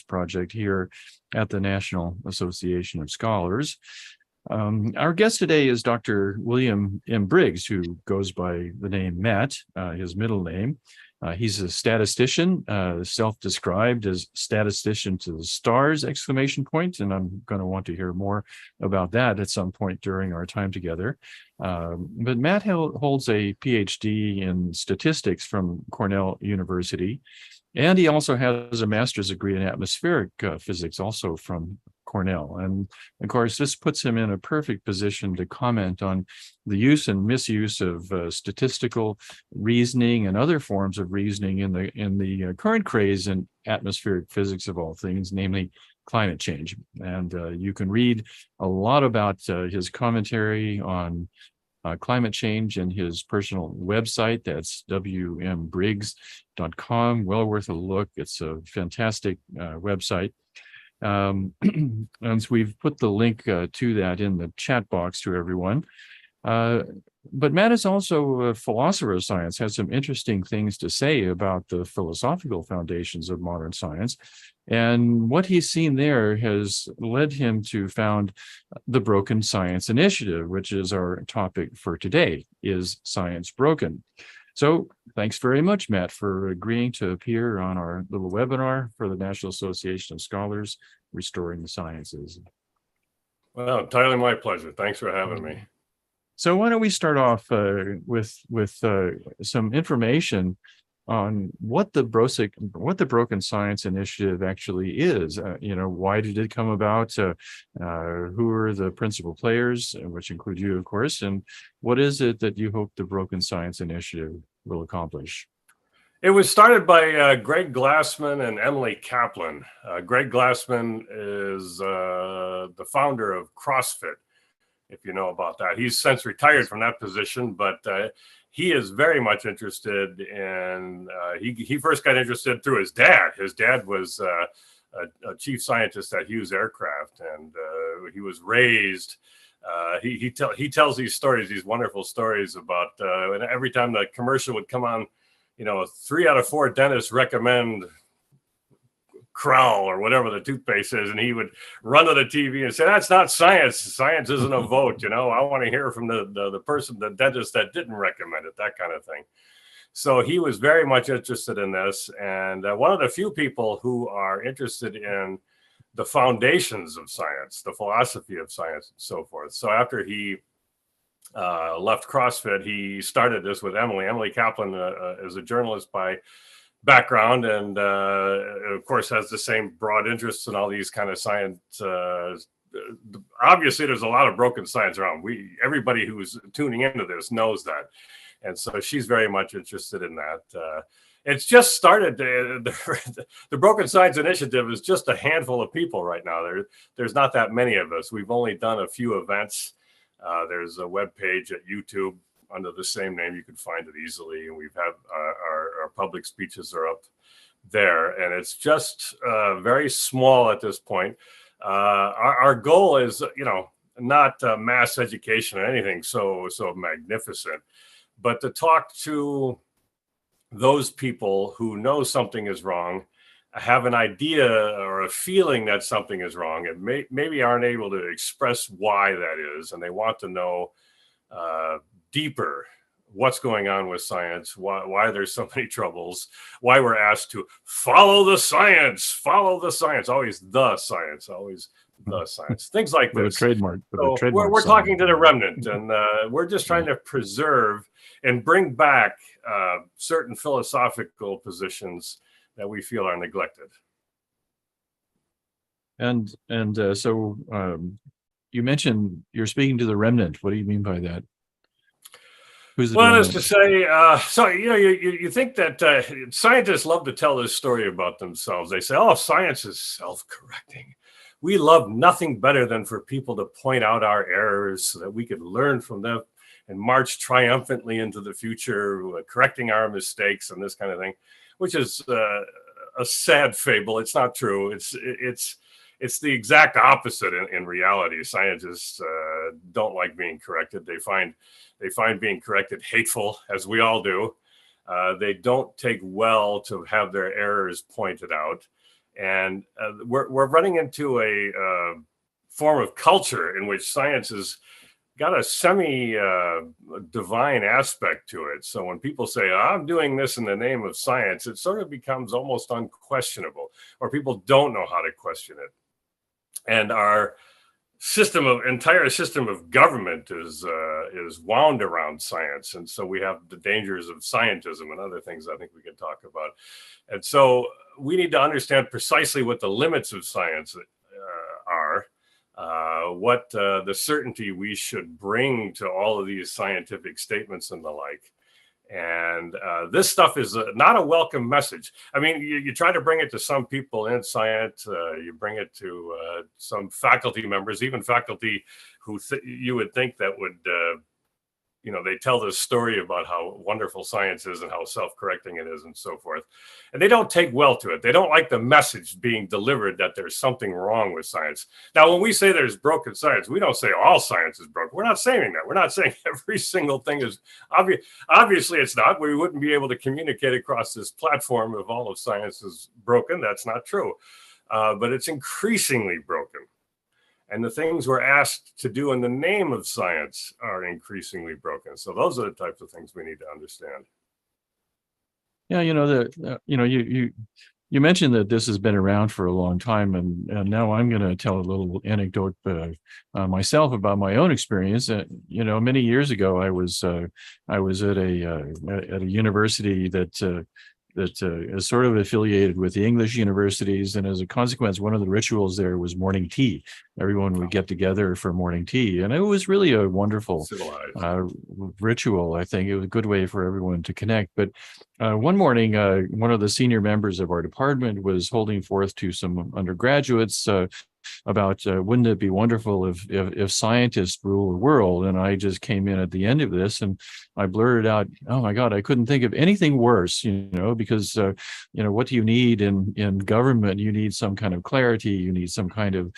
project here at the National Association of Scholars. Our guest today is Dr. William M. Briggs, who goes by the name Matt, his middle name. He's a statistician, self-described as statistician to the stars, ! And I'm going to want to hear more about that at some point during our time together. But Matt holds a PhD in statistics from Cornell University, and he also has a master's degree in atmospheric physics, also from Cornell. And of course, this puts him in a perfect position to comment on the use and misuse of statistical reasoning and other forms of reasoning in the current craze in atmospheric physics of all things, namely climate change. And you can read a lot about his commentary on climate change in his personal website. That's wmbriggs.com. Well worth a look. It's a fantastic website. And so we've put the link to that in the chat box to everyone. But Matt is also a philosopher of science, has some interesting things to say about the philosophical foundations of modern science. And what he's seen there has led him to found the Broken Science Initiative, which is our topic for today. Is science broken? So thanks very much, Matt, for agreeing to appear on our little webinar for the National Association of Scholars, Restoring the Sciences. Well, entirely my pleasure. Thanks for having me. So why don't we start off with some information on what the Broken Science Initiative actually is. Why did it come about? Who are the principal players, which include you, of course, and what is it that you hope the Broken Science Initiative will accomplish? It was started by Greg Glassman and Emily Kaplan. Greg Glassman is the founder of CrossFit, if you know about that. He's since retired from that position, but he is very much interested in, he first got interested through his dad. His dad was a chief scientist at Hughes Aircraft, and he was raised, he tells these stories, these wonderful stories about, and every time the commercial would come on, 3 out of 4 dentists recommend Crowl or whatever the toothpaste is, and he would run to the TV and say, "That's not science. Science isn't a vote. I want to hear from the person, the dentist that didn't recommend it," that kind of thing. So he was very much interested in this, and one of the few people who are interested in the foundations of science, the philosophy of science, and so forth. So after he left CrossFit, he started this with Emily. Emily Kaplan is a journalist by background, and of course has the same broad interests in all these kind of science. Obviously, there's a lot of broken science around. Everybody who's tuning into this knows that, and so she's very much interested in that. It's just started. The Broken Science Initiative is just a handful of people right now. There's not that many of us. We've only done a few events. There's a web page at YouTube under the same name. You can find it easily, and we've had our public speeches are up there, and it's just very small at this point. Our goal is, not mass education or anything so magnificent, but to talk to those people who know something is wrong, have an idea or a feeling that something is wrong, and maybe aren't able to express why that is, and they want to know deeper what's going on with science, why there's so many troubles, why we're asked to follow the science, always the science, things like this. Trademark. So we're talking to the remnant, and we're just trying to preserve and bring back certain philosophical positions that we feel are neglected. And so you mentioned you're speaking to the remnant. What do you mean by that? Who's the remnant? Well, as to say, so you think that scientists love to tell this story about themselves. They say, "Oh, science is self-correcting. We love nothing better than for people to point out our errors so that we could learn from them and march triumphantly into the future, correcting our mistakes," and this kind of thing, which is a sad fable. It's not true. It's the exact opposite in reality. Scientists don't like being corrected. They find being corrected hateful, as we all do. They don't take well to have their errors pointed out. And we're running into a form of culture in which science has got a semi-divine aspect to it. So when people say, I'm doing this in the name of science, it sort of becomes almost unquestionable, or people don't know how to question it. And our entire system of government is wound around science. And so we have the dangers of scientism and other things I think we can talk about. And so we need to understand precisely what the limits of science are, what the certainty we should bring to all of these scientific statements and the like. And this stuff is not a welcome message. I mean, you try to bring it to some people in science, you bring it to some faculty members, even faculty who you would think that would, they tell this story about how wonderful science is and how self-correcting it is and so forth. And they don't take well to it. They don't like the message being delivered that there's something wrong with science. Now, when we say there's broken science, we don't say all science is broken. We're not saying that. We're not saying every single thing is obvious. Obviously, it's not. We wouldn't be able to communicate across this platform if all of science is broken. That's not true. But it's increasingly broken. And the things we're asked to do in the name of science are increasingly broken. So those are the types of things we need to understand. Yeah, you mentioned that this has been around for a long time, and now I'm going to tell a little anecdote myself about my own experience. Many years ago, I was at a university that is sort of affiliated with the English universities. And as a consequence, one of the rituals there was morning tea. Everyone would get together for morning tea. And it was really a wonderful ritual. I think it was a good way for everyone to connect. But one morning, one of the senior members of our department was holding forth to some undergraduates about wouldn't it be wonderful if scientists rule the world? And I just came in at the end of this and I blurted out, oh my God, I couldn't think of anything worse, because what do you need in government? You need some kind of clarity, you need some kind of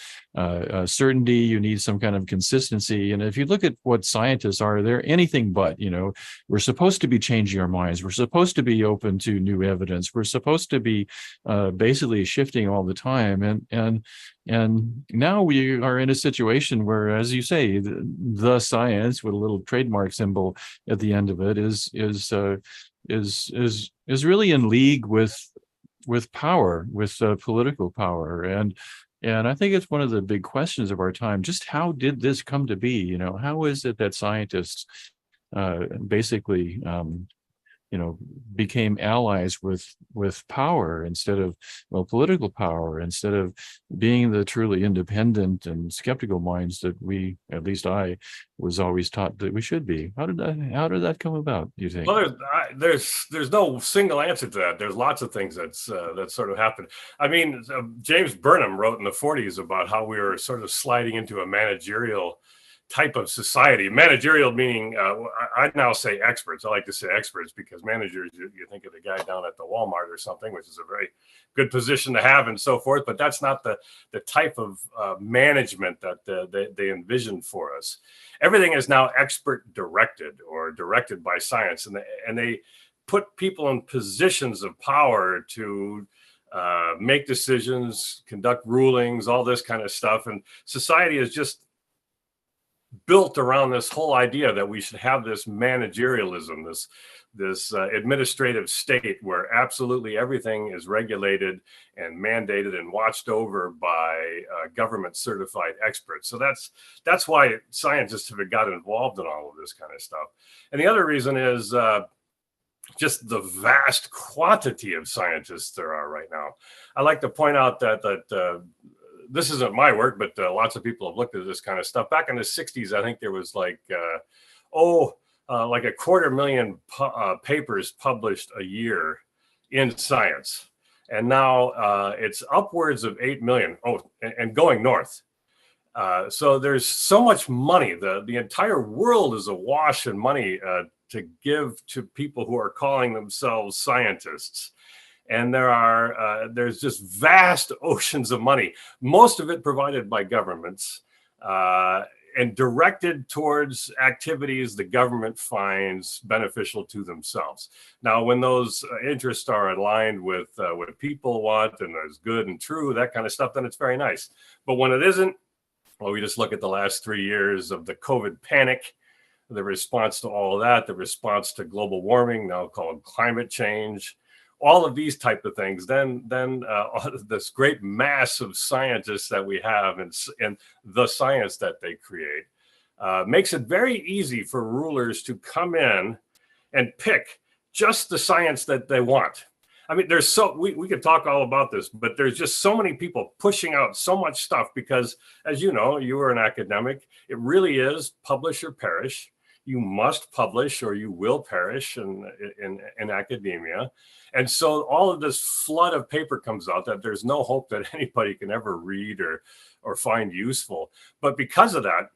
certainty, you need some kind of consistency. And if you look at what scientists are, they're anything but. We're supposed to be changing our minds, we're supposed to be open to new evidence, we're supposed to be basically shifting all the time. And now we are in a situation where, as you say, the science with a little trademark symbol at the end of it is really in league with power, with political power, and I think it's one of the big questions of our time. Just how did this come to be? How is it that scientists basically became allies with power instead of political power, instead of being the truly independent and skeptical minds that at least I was always taught that we should be. How did that come about, do you think? Well, there's no single answer to that. There's lots of things that sort of happened. I mean, James Burnham wrote in the 40s about how we were sort of sliding into a managerial type of society. Managerial meaning, I now say experts. I like to say experts because managers, you think of the guy down at the Walmart or something, which is a very good position to have and so forth. But that's not the type of management that they envisioned for us. Everything is now expert directed or directed by science. And they put people in positions of power to make decisions, conduct rulings, all this kind of stuff. And society is just built around this whole idea that we should have this managerialism, this administrative state where absolutely everything is regulated and mandated and watched over by government certified experts. So that's why scientists have got involved in all of this kind of stuff. And the other reason is just the vast quantity of scientists there are right now. I like to point out that this isn't my work, but lots of people have looked at this kind of stuff. Back in the 60s, I think there was like a 250,000 papers published a year in science. And now it's upwards of 8 million. Oh, and going north. So there's so much money. The entire world is awash in money to give to people who are calling themselves scientists. And there's just vast oceans of money, most of it provided by governments. and directed towards activities the government finds beneficial to themselves. Now, when those interests are aligned with what people want and is good and true, that kind of stuff, then it's very nice. But when it isn't, well, we just look at the last 3 years of the COVID panic, the response to all of that, the response to global warming, now called climate change, all of these type of things, then this great mass of scientists that we have and the science that they create makes it very easy for rulers to come in and pick just the science that they want. I mean, we could talk all about this, but there's just so many people pushing out so much stuff because, as you know, you were an academic. It really is publish or perish. You must publish or you will perish in academia. And so all of this flood of paper comes out that there's no hope that anybody can ever read or find useful. But because of that,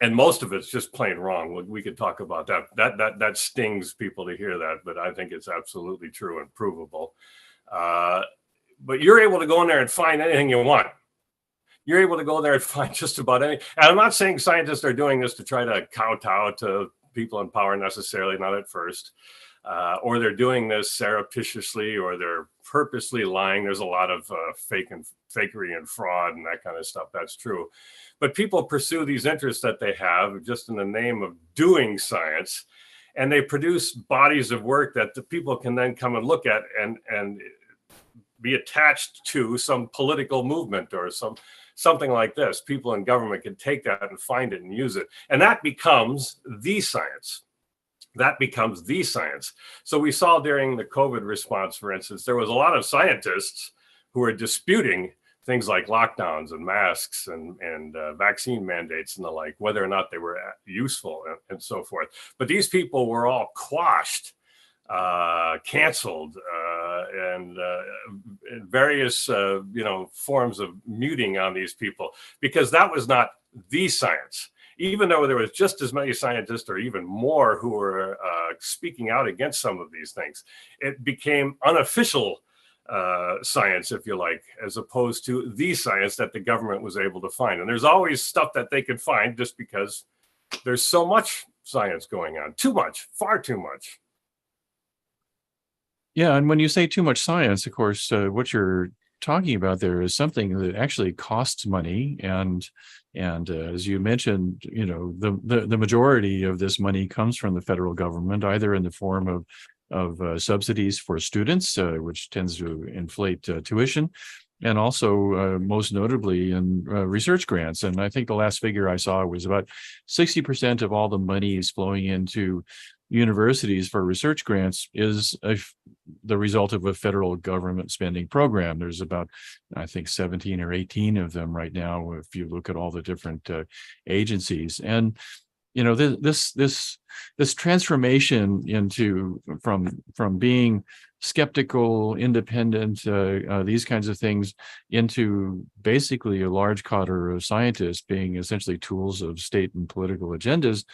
and most of it's just plain wrong. We could talk about that. That stings people to hear that, but I think it's absolutely true and provable. But you're able to go in there and find anything you want. You're able to go there and find just about any. And I'm not saying scientists are doing this to try to kowtow to people in power necessarily, not at first. Or they're doing this surreptitiously, or they're purposely lying. There's a lot of fakery and fraud and that kind of stuff. That's true. But people pursue these interests that they have just in the name of doing science, and they produce bodies of work that the people can then come and look at and be attached to some political movement or something like this. People in government can take that and find it and use it. And that becomes the science. That becomes the science. So we saw during the COVID response, for instance, there was a lot of scientists who were disputing things like lockdowns and masks and vaccine mandates and the like, whether or not they were useful and so forth. But these people were all quashed, canceled, and various forms of muting on these people, because that was not the science. Even though there was just as many scientists or even more who were speaking out against some of these things, it became unofficial science, if you like, as opposed to the science that the government was able to find. And there's always stuff that they could find just because there's so much science going on. Too much, far too much. Yeah, and when you say too much science, of course, what you're talking about there is something that actually costs money, and as you mentioned, the majority of this money comes from the federal government, either in the form of subsidies for students, which tends to inflate tuition, and also most notably in research grants. And I think the last figure I saw was about 60% of all the money is flowing into universities for research grants is the result of a federal government spending program. There's about, I think, 17 or 18 of them right now, if you look at all the different agencies. And this transformation into from being skeptical, independent, these kinds of things, into basically a large cadre of scientists being essentially tools of state and political agendas,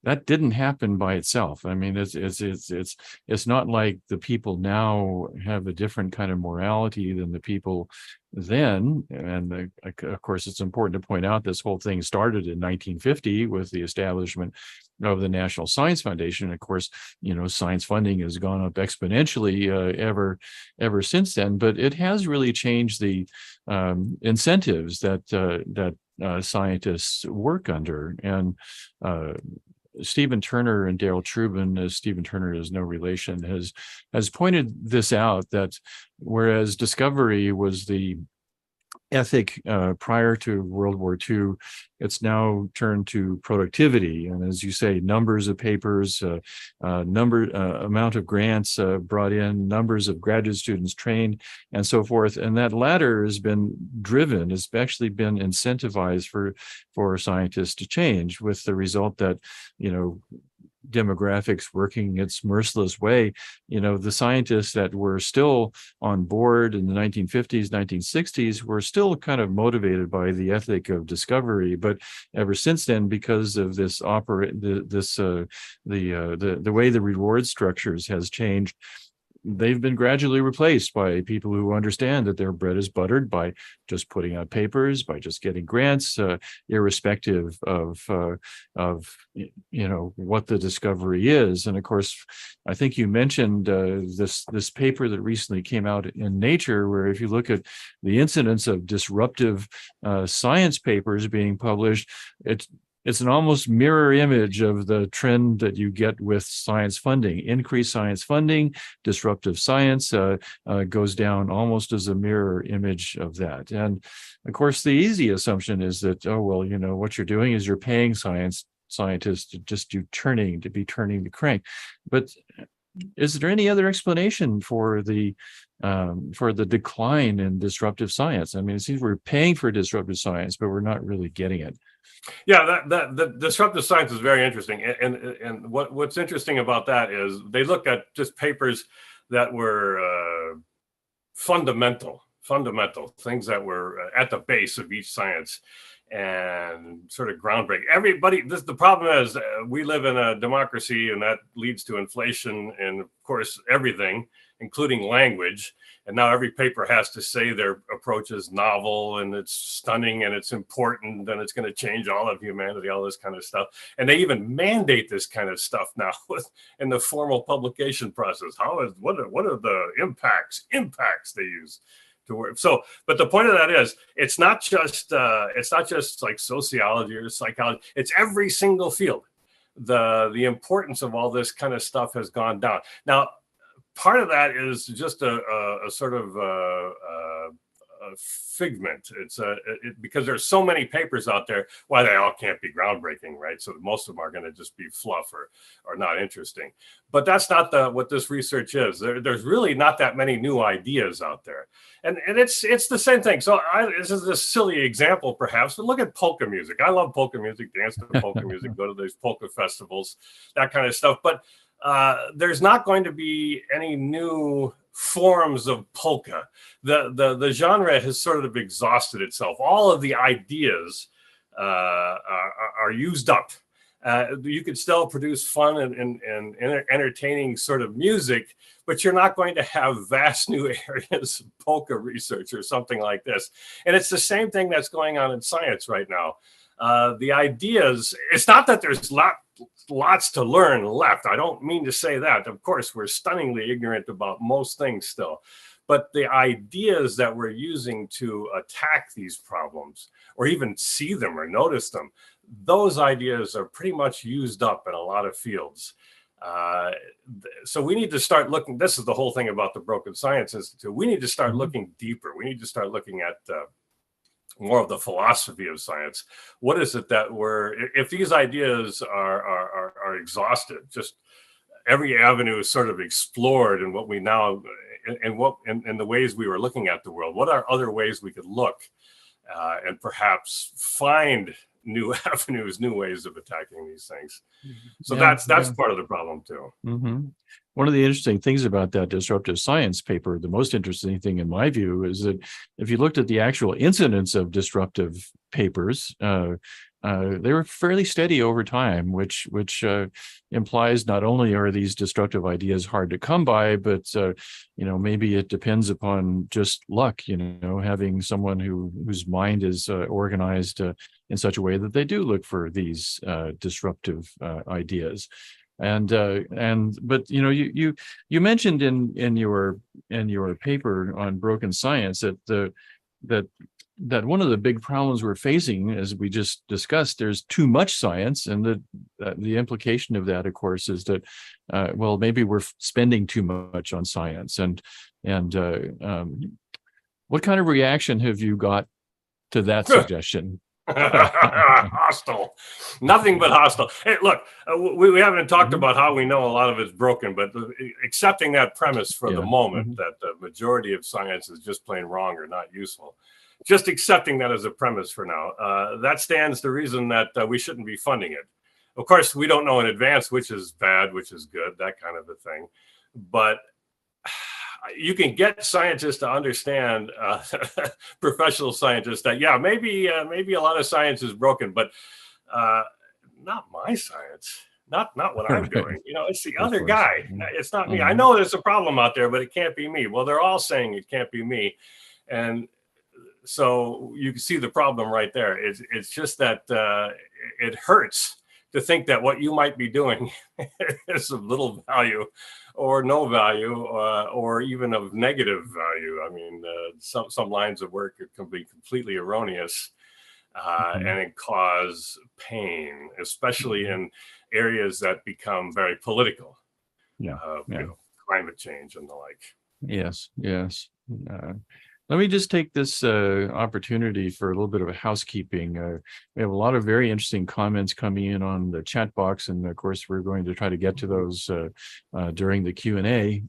that didn't happen by itself. I mean, it's not like the people now have a different kind of morality than the people then. And of course, it's important to point out this whole thing started in 1950 with the establishment of the National Science Foundation. Of course, science funding has gone up exponentially ever since then. But it has really changed the incentives that scientists work under. And Stephen Turner and Daryl Trubin, Stephen Turner is no relation, has pointed this out, that whereas discovery was the ethic prior to World War II, it's now turned to productivity. And as you say, numbers of papers, amount of grants brought in, numbers of graduate students trained, and so forth. And that latter has been driven, has actually been incentivized for scientists to change, with the result that, demographics working its merciless way. The scientists that were still on board in the 1950s, 1960s were still kind of motivated by the ethic of discovery. But ever since then, because of this the way the reward structures has changed, they've been gradually replaced by people who understand that their bread is buttered by just putting out papers, by just getting grants, irrespective of what the discovery is. And of course, I think you mentioned this paper that recently came out in Nature, where if you look at the incidence of disruptive science papers being published, it's an almost mirror image of the trend that you get with science funding. Increased science funding, disruptive science goes down almost as a mirror image of that. And of course, the easy assumption is that, oh, well, what you're doing is you're paying scientists to just be turning the crank. But is there any other explanation for the decline in disruptive science? I mean, it seems we're paying for disruptive science, but we're not really getting it. Yeah, the disruptive science is very interesting, and what's interesting about that is they look at just papers that were fundamental things that were at the base of each science and sort of groundbreaking. The problem is we live in a democracy, and that leads to inflation and, of course, everything, including language. And now every paper has to say their approach is novel and it's stunning and it's important and it's going to change all of humanity, all this kind of stuff. And they even mandate this kind of stuff now in the formal publication process. What are the impacts they use to work? So, but the point of that is, it's not just like sociology or psychology. It's every single field. The importance of all this kind of stuff has gone down. Now, part of that is just a sort of a figment. It's because there's so many papers out there. Why they all can't be groundbreaking, right? So most of them are going to just be fluff or not interesting. But that's not what this research is. There's really not that many new ideas out there, and it's the same thing. So this is a silly example, perhaps, but look at polka music. I love polka music. Dance to polka music. Go to these polka festivals, that kind of stuff. But there's not going to be any new forms of polka. The genre has sort of exhausted itself. All of the ideas are used up. You could still produce fun and entertaining sort of music, but you're not going to have vast new areas of polka research or something like this. And it's the same thing that's going on in science right now. The ideas, it's not that there's lots to learn left. I don't mean to say that. Of course, we're stunningly ignorant about most things still. But the ideas that we're using to attack these problems, or even see them or notice them, those ideas are pretty much used up in a lot of fields. So we need to start looking. This is the whole thing about the Broken Science Institute. We need to start looking deeper. We need to start looking at more of the philosophy of science. What is it that if these ideas are exhausted, just every avenue is sort of explored, and what we now, and the ways we were looking at the world, what are other ways we could look and perhaps find new avenues, new ways of attacking these things. So that's part of the problem too. Mm-hmm. One of the interesting things about that disruptive science paper, the most interesting thing in my view, is that if you looked at the actual incidence of disruptive papers, they were fairly steady over time, which implies not only are these destructive ideas hard to come by, but maybe it depends upon just luck. Having someone whose mind is organized in such a way that they do look for these disruptive ideas. But you mentioned in your paper on Broken Science that one of the big problems we're facing, as we just discussed, there's too much science, and the implication of that, of course, is that maybe we're spending too much on science. And what kind of reaction have you got to that suggestion? Hostile, nothing but hostile. Hey, look, we haven't talked about how we know a lot of it's broken, but accepting that premise for the moment, that the majority of science is just plain wrong or not useful, just accepting that as a premise for now, that stands to reason that we shouldn't be funding it. Of course, we don't know in advance which is bad, which is good, that kind of a thing. But you can get scientists to understand, professional scientists, that maybe a lot of science is broken, but not my science. not what I'm doing. It's the other course. guy. It's not me. I Mhm. know there's a problem out there, but it can't be me. Well, they're all saying it can't be me. And so you can see the problem right there. It's just that it hurts to think that what you might be doing is of little value or no value or even of negative value. I mean, some lines of work can be completely erroneous Mhm. and it cause pain, especially Mhm. in areas that become very political, Yeah. Yeah. climate change and the like. Yes. Yes. Uh, Let me just take this opportunity for a little bit of a housekeeping. We have a lot of very interesting comments coming in on the chat box, and of course, we're going to try to get to those during the Q&A.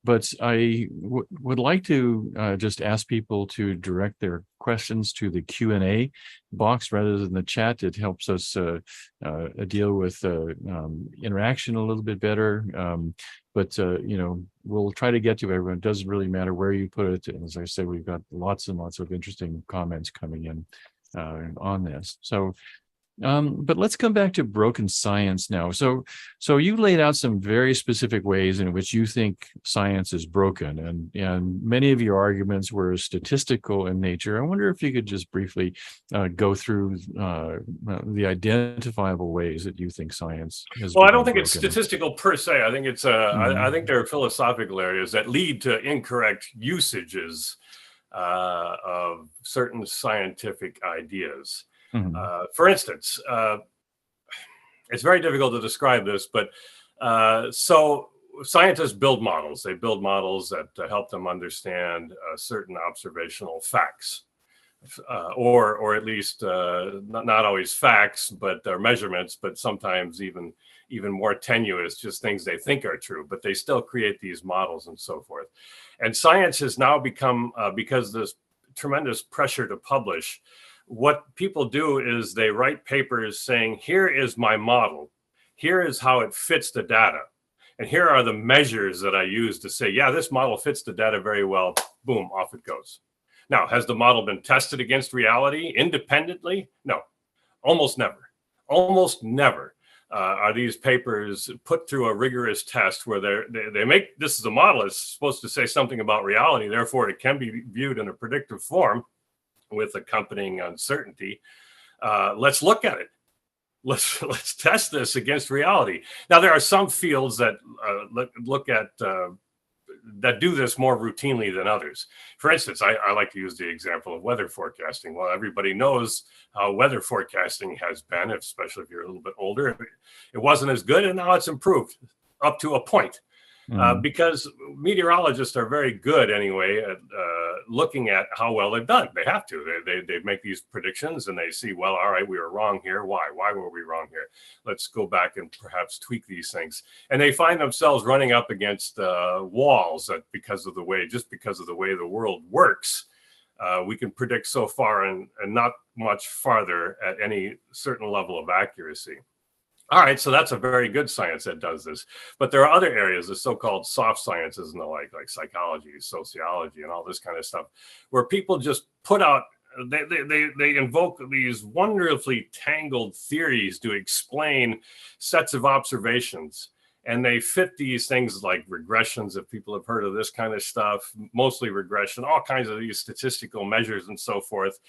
But I would like to just ask people to direct their questions to the Q&A box rather than the chat. It helps us deal with interaction a little bit better. But we'll try to get to everyone. It doesn't really matter where you put it. And as I say, we've got lots and lots of interesting comments coming in on this. So, but let's come back to broken science now. So you laid out some very specific ways in which you think science is broken, and many of your arguments were statistical in nature. I wonder if you could just briefly go through the identifiable ways that you think science has Well, I become don't think it's broken. statistical per se. I think it's I think Mhm. there are philosophical areas that lead to incorrect usages of certain scientific ideas. Mhm. For instance, it's very difficult to describe this, but so scientists build models. They build models that help them understand certain observational facts, or at least not always facts, but measurements, but sometimes even more tenuous, just things they think are true, but they still create these models and so forth. And science has now become, because there's tremendous pressure to publish, what people do is they write papers saying, here is my model, here is how it fits the data, and here are the measures that I use to say, yeah, this model fits the data very well. Boom, off it goes. Now, has the model been tested against reality independently? No, almost never. Almost never are these papers put through a rigorous test where they make, this is a model, it's supposed to say something about reality, therefore it can be viewed in a predictive form with accompanying uncertainty. Let's look at it. Let's test this against reality. Now, there are some fields that look at that do this more routinely than others. For instance, I like to use the example of weather forecasting. Well, everybody knows how weather forecasting has been, especially if you're a little bit older. It wasn't as good, and now it's improved up to a point. Mhm. Because meteorologists are very good anyway at looking at how well they've done. They have to. They make these predictions and they see, well, all right, we were wrong here. Why? Why were we wrong here? Let's go back and perhaps tweak these things. And they find themselves running up against walls that because of the way the world works, we can predict so far and not much farther at any certain level of accuracy. All right, so that's a very good science that does this. But there are other areas, the so-called soft sciences and the like psychology, sociology, and all this kind of stuff, where people just put out, they invoke these wonderfully tangled theories to explain sets of observations. And they fit these things like regressions, if people have heard of this kind of stuff, mostly regression, all kinds of these statistical measures and so forth.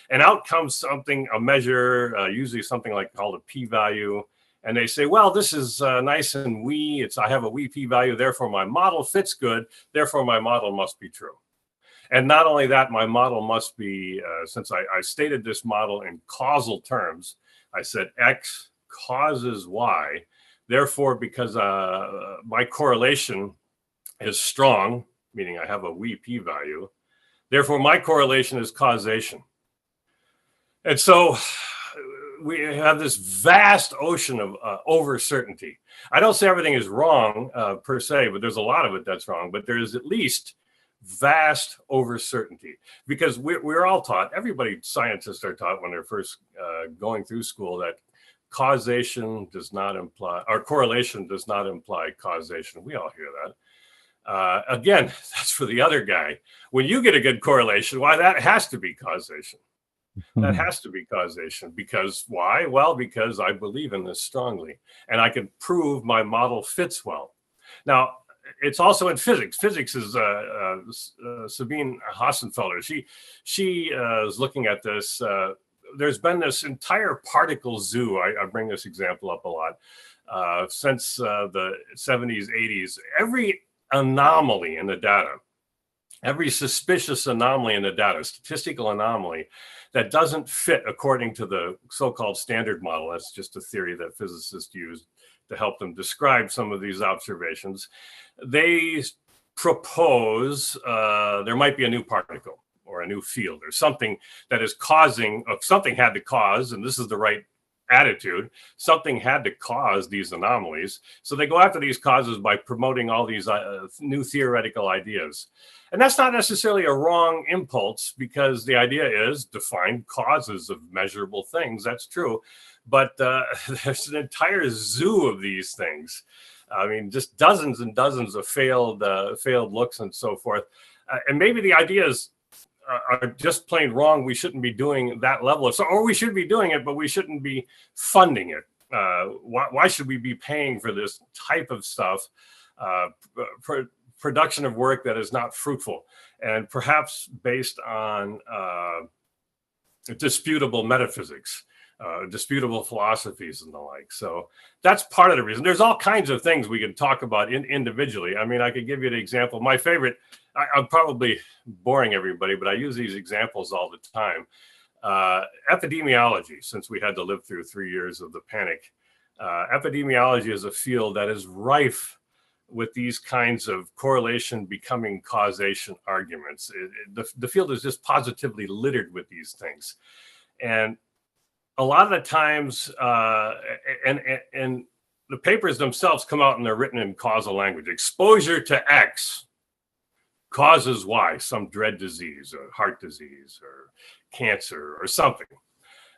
And out comes a measure, usually something like called a p-value. And they say, well, this is nice and I have a wee p-value, therefore my model fits good, therefore my model must be true. And not only that, my model must be, since I stated this model in causal terms, I said X causes Y, therefore, because my correlation is strong, meaning I have a wee p-value, therefore my correlation is causation. And so we have this vast ocean of over certainty. I don't say everything is wrong per se, but there's a lot of it that's wrong. But there is at least vast over certainty, because we're all taught, scientists are taught when they're first going through school, that causation does not imply, or correlation does not imply causation. We all hear that. Again, that's for the other guy. When you get a good correlation, why, that has to be causation. That has to be causation. Because why? Well, because I believe in this strongly, and I can prove my model fits well. Now, it's also in physics. Physics is Sabine Hassenfelder. She is looking at this. There's been this entire particle zoo. I bring this example up a lot since the 70s, 80s. Every anomaly in the data, every suspicious anomaly in the data, statistical anomaly that doesn't fit according to the so-called standard model. That's just a theory that physicists use to help them describe some of these observations. They propose there might be a new particle or a new field or something that is causing, something had to cause, and this is the right attitude, something had to cause these anomalies. So they go after these causes by promoting all these new theoretical ideas. And that's not necessarily a wrong impulse, because the idea is to find causes of measurable things. That's true. But there's an entire zoo of these things. I mean, just dozens and dozens of failed looks and so forth. And maybe the ideas are just plain wrong. We shouldn't be doing that level of, or we should be doing it, but we shouldn't be funding it. Why should we be paying for this type of stuff? Production of work that is not fruitful, and perhaps based on disputable metaphysics, disputable philosophies and the like. So that's part of the reason. There's all kinds of things we can talk about individually. I mean, I could give you an example. My favorite, I'm probably boring everybody, but I use these examples all the time. Epidemiology, since we had to live through 3 years of the panic. Epidemiology is a field that is rife with these kinds of correlation becoming causation arguments. The field is just positively littered with these things. And a lot of the times, and the papers themselves come out and they're written in causal language. Exposure to X causes Y, some dread disease or heart disease or cancer or something.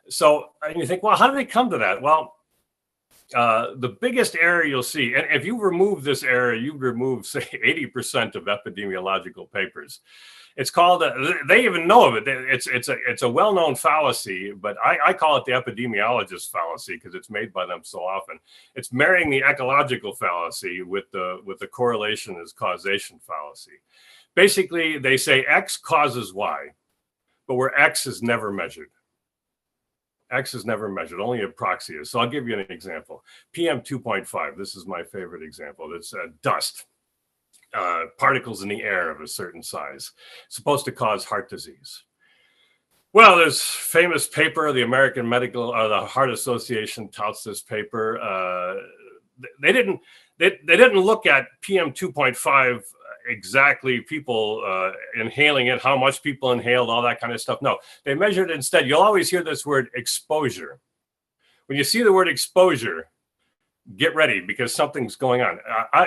So and you think, well, how do they come to that? Well, the biggest error you'll see, and if you remove this error, you remove, say, 80% of epidemiological papers. It's called, they even know of it. It's a well-known fallacy, but I call it the epidemiologist fallacy because it's made by them so often. It's marrying the ecological fallacy with the correlation as causation fallacy. Basically, they say X causes Y, but where X is never measured. X is never measured, only a proxy is. So I'll give you an example. PM 2.5, this is my favorite example. It's dust, particles in the air of a certain size, supposed to cause heart disease. Well, there's famous paper, the American Medical, the Heart Association touts this paper. They didn't look at PM 2.5 exactly, people inhaling it, how much people inhaled, all that kind of stuff. No, they measured it instead. You'll always hear this word exposure. When you see the word exposure, get ready, because something's going on.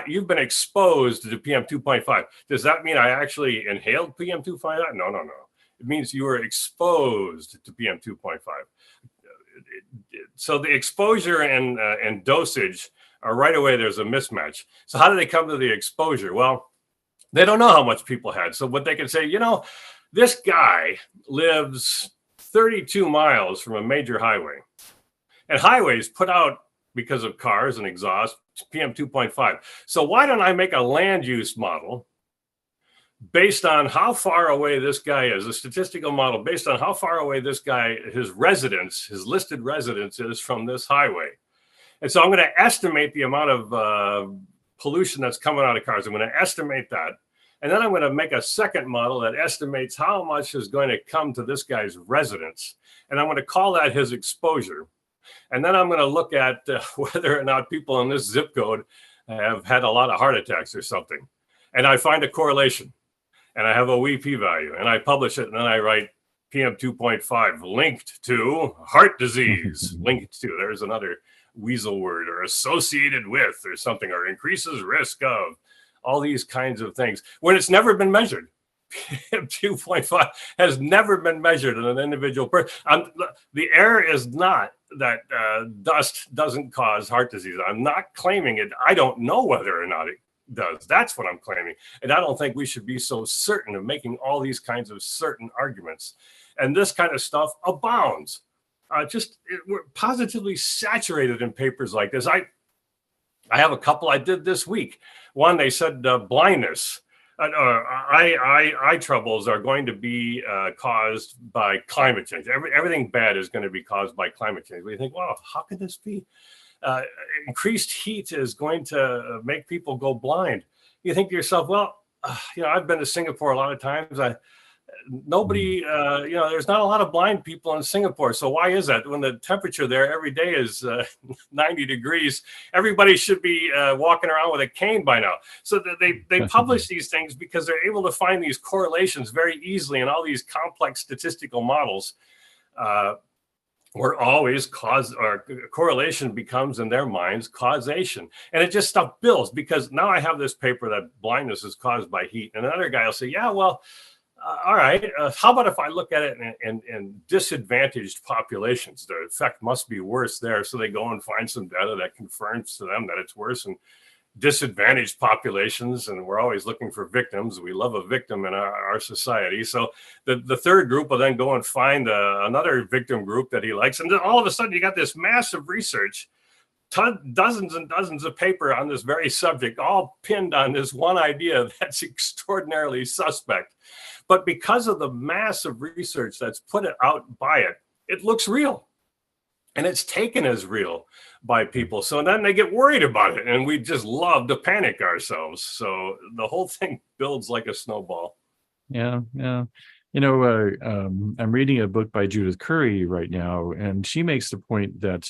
You've been exposed to PM 2.5. Does that mean I actually inhaled PM 2.5? No. It means you were exposed to PM 2.5. So the exposure and dosage are right away, there's a mismatch. So how do they come to the exposure? Well, they don't know how much people had. So what they can say, you know, this guy lives 32 miles from a major highway. And highways put out, because of cars and exhaust, PM 2.5. So why don't I make a land use model based on how far away this guy is, a statistical model based on how far away this guy, his residence, his listed residence is from this highway. And so I'm going to estimate the amount of pollution that's coming out of cars. I'm going to estimate that. And then I'm going to make a second model that estimates how much is going to come to this guy's residence. And I'm going to call that his exposure. And then I'm going to look at whether or not people in this zip code have had a lot of heart attacks or something. And I find a correlation. And I have a wee p-value. And I publish it. And then I write PM 2.5 linked to heart disease. Linked to, there's another weasel word, or associated with, or something, or increases risk of, all these kinds of things, when it's never been measured. PM 2.5 has never been measured in an individual person. The error is not that dust doesn't cause heart disease. I'm not claiming it. I don't know whether or not it does. That's what I'm claiming. And I don't think we should be so certain of making all these kinds of certain arguments. And this kind of stuff abounds. We're positively saturated in papers like this. I have a couple I did this week. One, they said blindness. Eye troubles are going to be caused by climate change. Everything bad is going to be caused by climate change. We think, wow, how could this be? Increased heat is going to make people go blind. You think to yourself, well, I've been to Singapore a lot of times. Nobody, there's not a lot of blind people in Singapore. So why is that? When the temperature there every day is 90 degrees, everybody should be walking around with a cane by now. So they publish these things because they're able to find these correlations very easily in all these complex statistical models. Where always correlation becomes in their minds causation. And it just stuff builds, because now I have this paper that blindness is caused by heat. And another guy will say, yeah, well, all right, how about if I look at it in disadvantaged populations? The effect must be worse there. So they go and find some data that confirms to them that it's worse in disadvantaged populations. And we're always looking for victims. We love a victim in our society. So the third group will then go and find another victim group that he likes. And then all of a sudden you got this massive research, dozens and dozens of paper on this very subject, all pinned on this one idea that's extraordinarily suspect. But because of the massive research that's put out by it, it looks real. And it's taken as real by people. So then they get worried about it, and we just love to panic ourselves. So the whole thing builds like a snowball. Yeah. I'm reading a book by Judith Curry right now, and she makes the point that,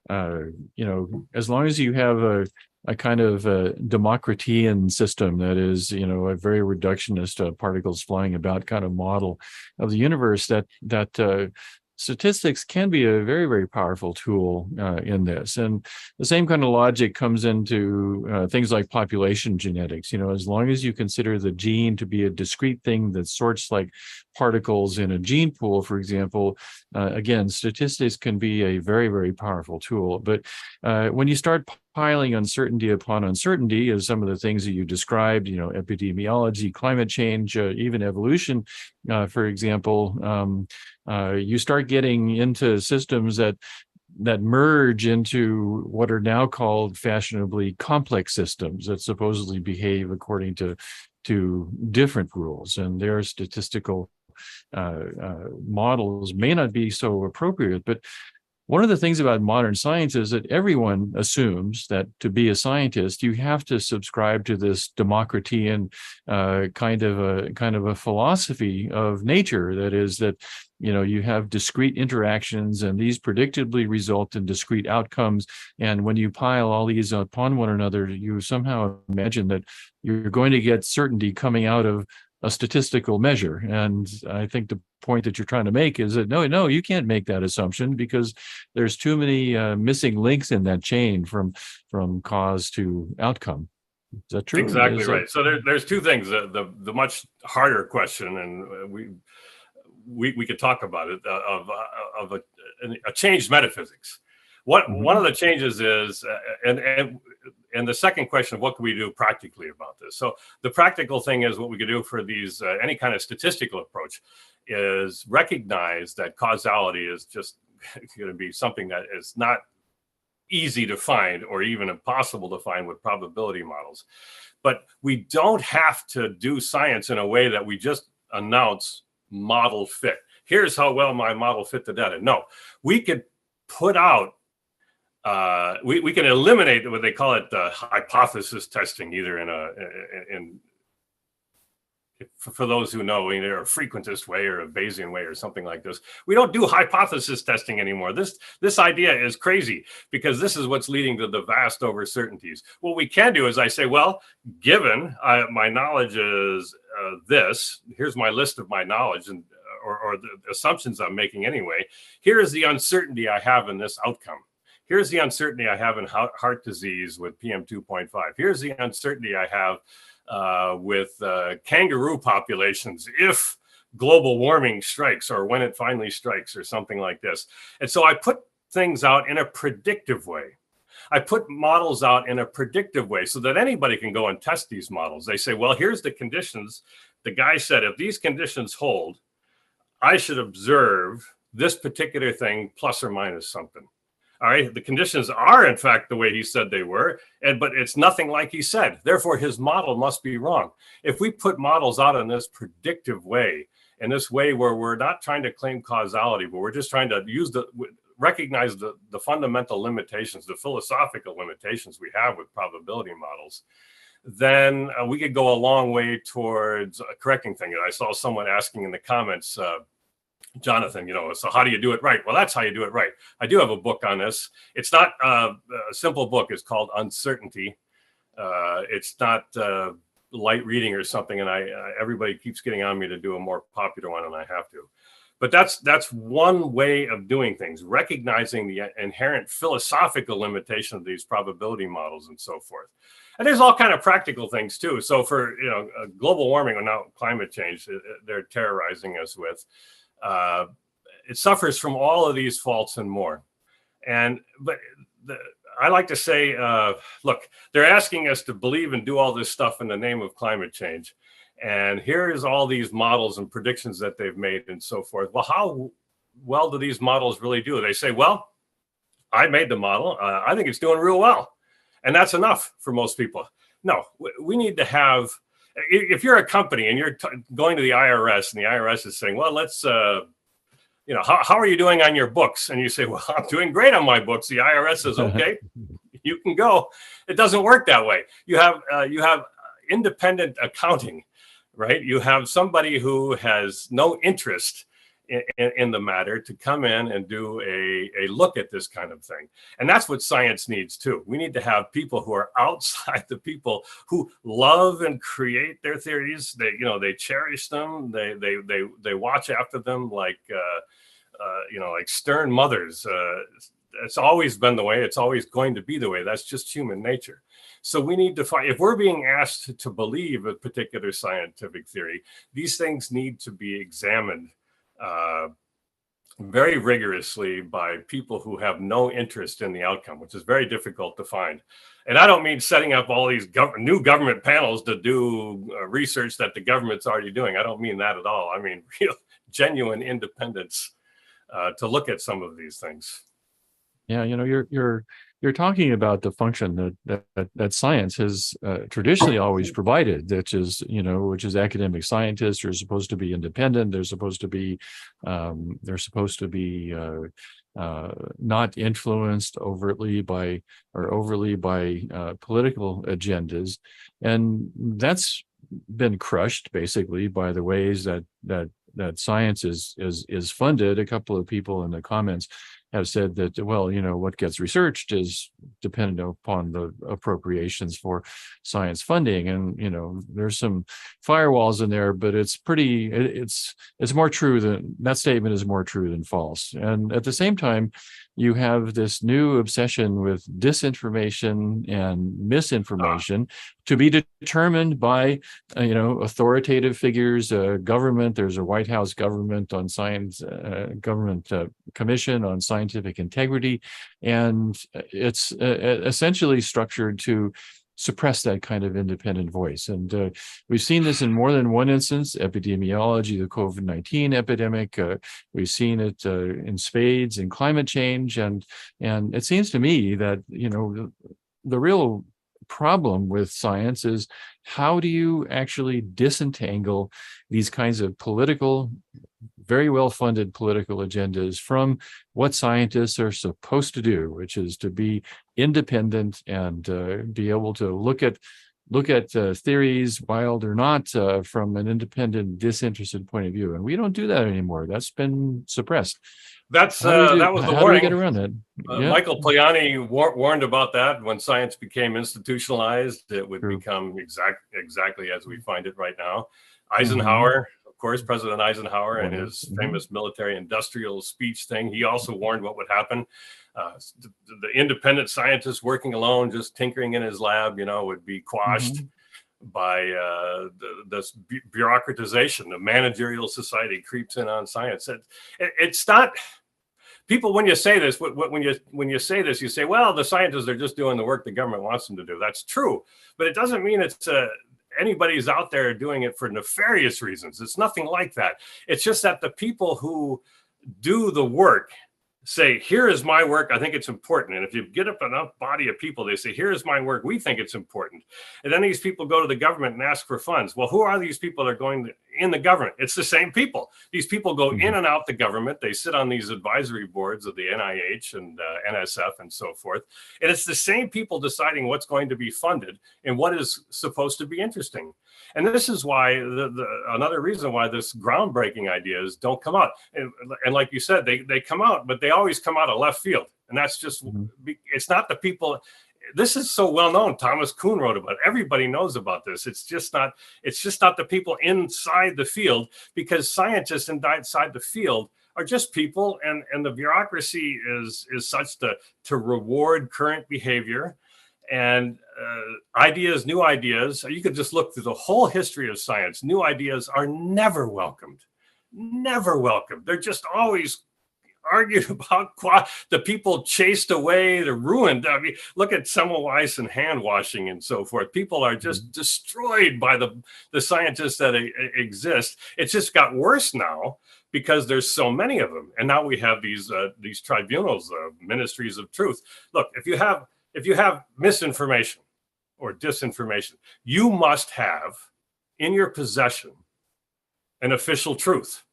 as long as you have a kind of a Democritean system that is, a very reductionist particles flying about kind of model of the universe, that statistics can be a very, very powerful tool in this. And the same kind of logic comes into things like population genetics. As long as you consider the gene to be a discrete thing that sorts like particles in a gene pool, for example, again, statistics can be a very, very powerful tool. But when you start piling uncertainty upon uncertainty, as some of the things that you described, epidemiology, climate change, even evolution, for example, you start getting into systems that merge into what are now called fashionably complex systems that supposedly behave according to different rules, and their statistical models may not be so appropriate. But one of the things about modern science is that everyone assumes that to be a scientist, you have to subscribe to this Democritean kind of a philosophy of nature. That is that, you have discrete interactions, and these predictably result in discrete outcomes. And when you pile all these upon one another, you somehow imagine that you're going to get certainty coming out of a statistical measure. And I think the point that you're trying to make is that no, you can't make that assumption, because there's too many missing links in that chain from cause to outcome. Is that true? Exactly right. So there's two things. The much harder question, and we could talk about it, of a changed metaphysics. One of the changes is, and the second question of what can we do practically about this? So the practical thing is, what we could do for these any kind of statistical approach is recognize that causality is just going to be something that is not easy to find, or even impossible to find with probability models. But we don't have to do science in a way that we just announce model fit. Here's how well my model fit the data. No, we could put out, we can eliminate what they call it, hypothesis testing, either for those who know, either a frequentist way or a Bayesian way or something like this. We don't do hypothesis testing anymore. This idea is crazy, because this is what's leading to the vast overcertainties. What we can do is I say, well, given my knowledge is this, here's my list of my knowledge, and or the assumptions I'm making anyway. Here is the uncertainty I have in this outcome. Here's the uncertainty I have in heart disease with PM 2.5. Here's the uncertainty I have with kangaroo populations if global warming strikes, or when it finally strikes, or something like this. And so I put things out in a predictive way. I put models out in a predictive way so that anybody can go and test these models. They say, well, here's the conditions. The guy said, if these conditions hold, I should observe this particular thing plus or minus something. All right. The conditions are, in fact, the way he said they were, but it's nothing like he said. Therefore, his model must be wrong. If we put models out in this predictive way, in this way where we're not trying to claim causality, but we're just trying to recognize the fundamental limitations, the philosophical limitations we have with probability models, then we could go a long way towards correcting things. I saw someone asking in the comments, Jonathan, so how do you do it right? Well, that's how you do it right. I do have a book on this. It's not a simple book. It's called Uncertainty. It's not light reading or something. And everybody keeps getting on me to do a more popular one, and I have to. But that's one way of doing things, recognizing the inherent philosophical limitation of these probability models and so forth. And there's all kind of practical things too. So for global warming, or now climate change, they're terrorizing us with. It suffers from all of these faults and more. But I like to say, look, they're asking us to believe and do all this stuff in the name of climate change. And here's all these models and predictions that they've made and so forth. Well, how well do these models really do? They say, well, I made the model. I think it's doing real well. And that's enough for most people. No, we need to have, if you're a company and you're going to the IRS and the IRS is saying, well, let's, how are you doing on your books? And you say, well, I'm doing great on my books. The IRS says, okay, you can go. It doesn't work that way. You have independent accounting, right? You have somebody who has no interest in the matter to come in and do a look at this kind of thing. And that's what science needs too. We need to have people who are outside the people who love and create their theories. They cherish them. They watch after them like stern mothers. It's always been the way. It's always going to be the way. That's just human nature. So we need to find, if we're being asked to believe a particular scientific theory, these things need to be examined very rigorously by people who have no interest in the outcome, which is very difficult to find. And I don't mean setting up all these new government panels to do research that the government's already doing. I don't mean that at all. I mean real, genuine independence to look at some of these things. Yeah, you're talking about the function that science has traditionally always provided, which is academic scientists are supposed to be independent. They're supposed to be not influenced overly by political agendas, and that's been crushed basically by the ways that science is funded. A couple of people in the comments have said that, well, what gets researched is dependent upon the appropriations for science funding. And, there's some firewalls in there, but it's more true that statement is more true than false. And at the same time, you have this new obsession with disinformation and misinformation to be determined by, authoritative figures, government. There's a White House government on science, government commission on scientific integrity. And it's essentially structured to suppress that kind of independent voice. And we've seen this in more than one instance: epidemiology, the COVID-19 epidemic. We've seen it in spades in climate change. And it seems to me that, the real problem with science is, how do you actually disentangle these kinds of very well-funded political agendas from what scientists are supposed to do, which is to be independent and be able to look at theories, while they're not from an independent, disinterested point of view. And we don't do that anymore. That's been suppressed. That was the warning. How do we get around that? Michael Pliani warned about that. When science became institutionalized, it would become exactly as we find it right now. Eisenhower, of course, President Eisenhower, and his famous military industrial speech thing, he also warned what would happen. The independent scientist working alone, just tinkering in his lab, would be quashed by this bureaucratization. The managerial society creeps in on science. It's not. People, when you say this, you say, well, the scientists are just doing the work the government wants them to do. That's true, but it doesn't mean it's anybody's out there doing it for nefarious reasons. It's nothing like that. It's just that the people who do the work say, here is my work, I think it's important. And if you get up enough body of people, they say, here is my work, we think it's important. And then these people go to the government and ask for funds. Well, who are these people that are going in the government? It's the same people. These people go in and out the government. They sit on these advisory boards of the NIH and NSF and so forth. And it's the same people deciding what's going to be funded and what is supposed to be interesting. And this is why another reason why this groundbreaking ideas don't come out. And like you said, they come out, but they always come out of left field. And that's just, it's not the people. This is so well known. Thomas Kuhn wrote about it. Everybody knows about this. It's just not the people inside the field, because scientists inside the field are just people, and the bureaucracy is such to reward current behavior and ideas, new ideas. You could just look through the whole history of science. New ideas are never welcomed, never welcomed. They're just always argued about, the people chased away, they're ruined. I mean, look at Semmelweis and hand washing and so forth. People are just destroyed by the scientists that exist. It's just got worse now because there's so many of them. And now we have these tribunals, ministries of truth. Look, if you have misinformation or disinformation, you must have in your possession an official truth.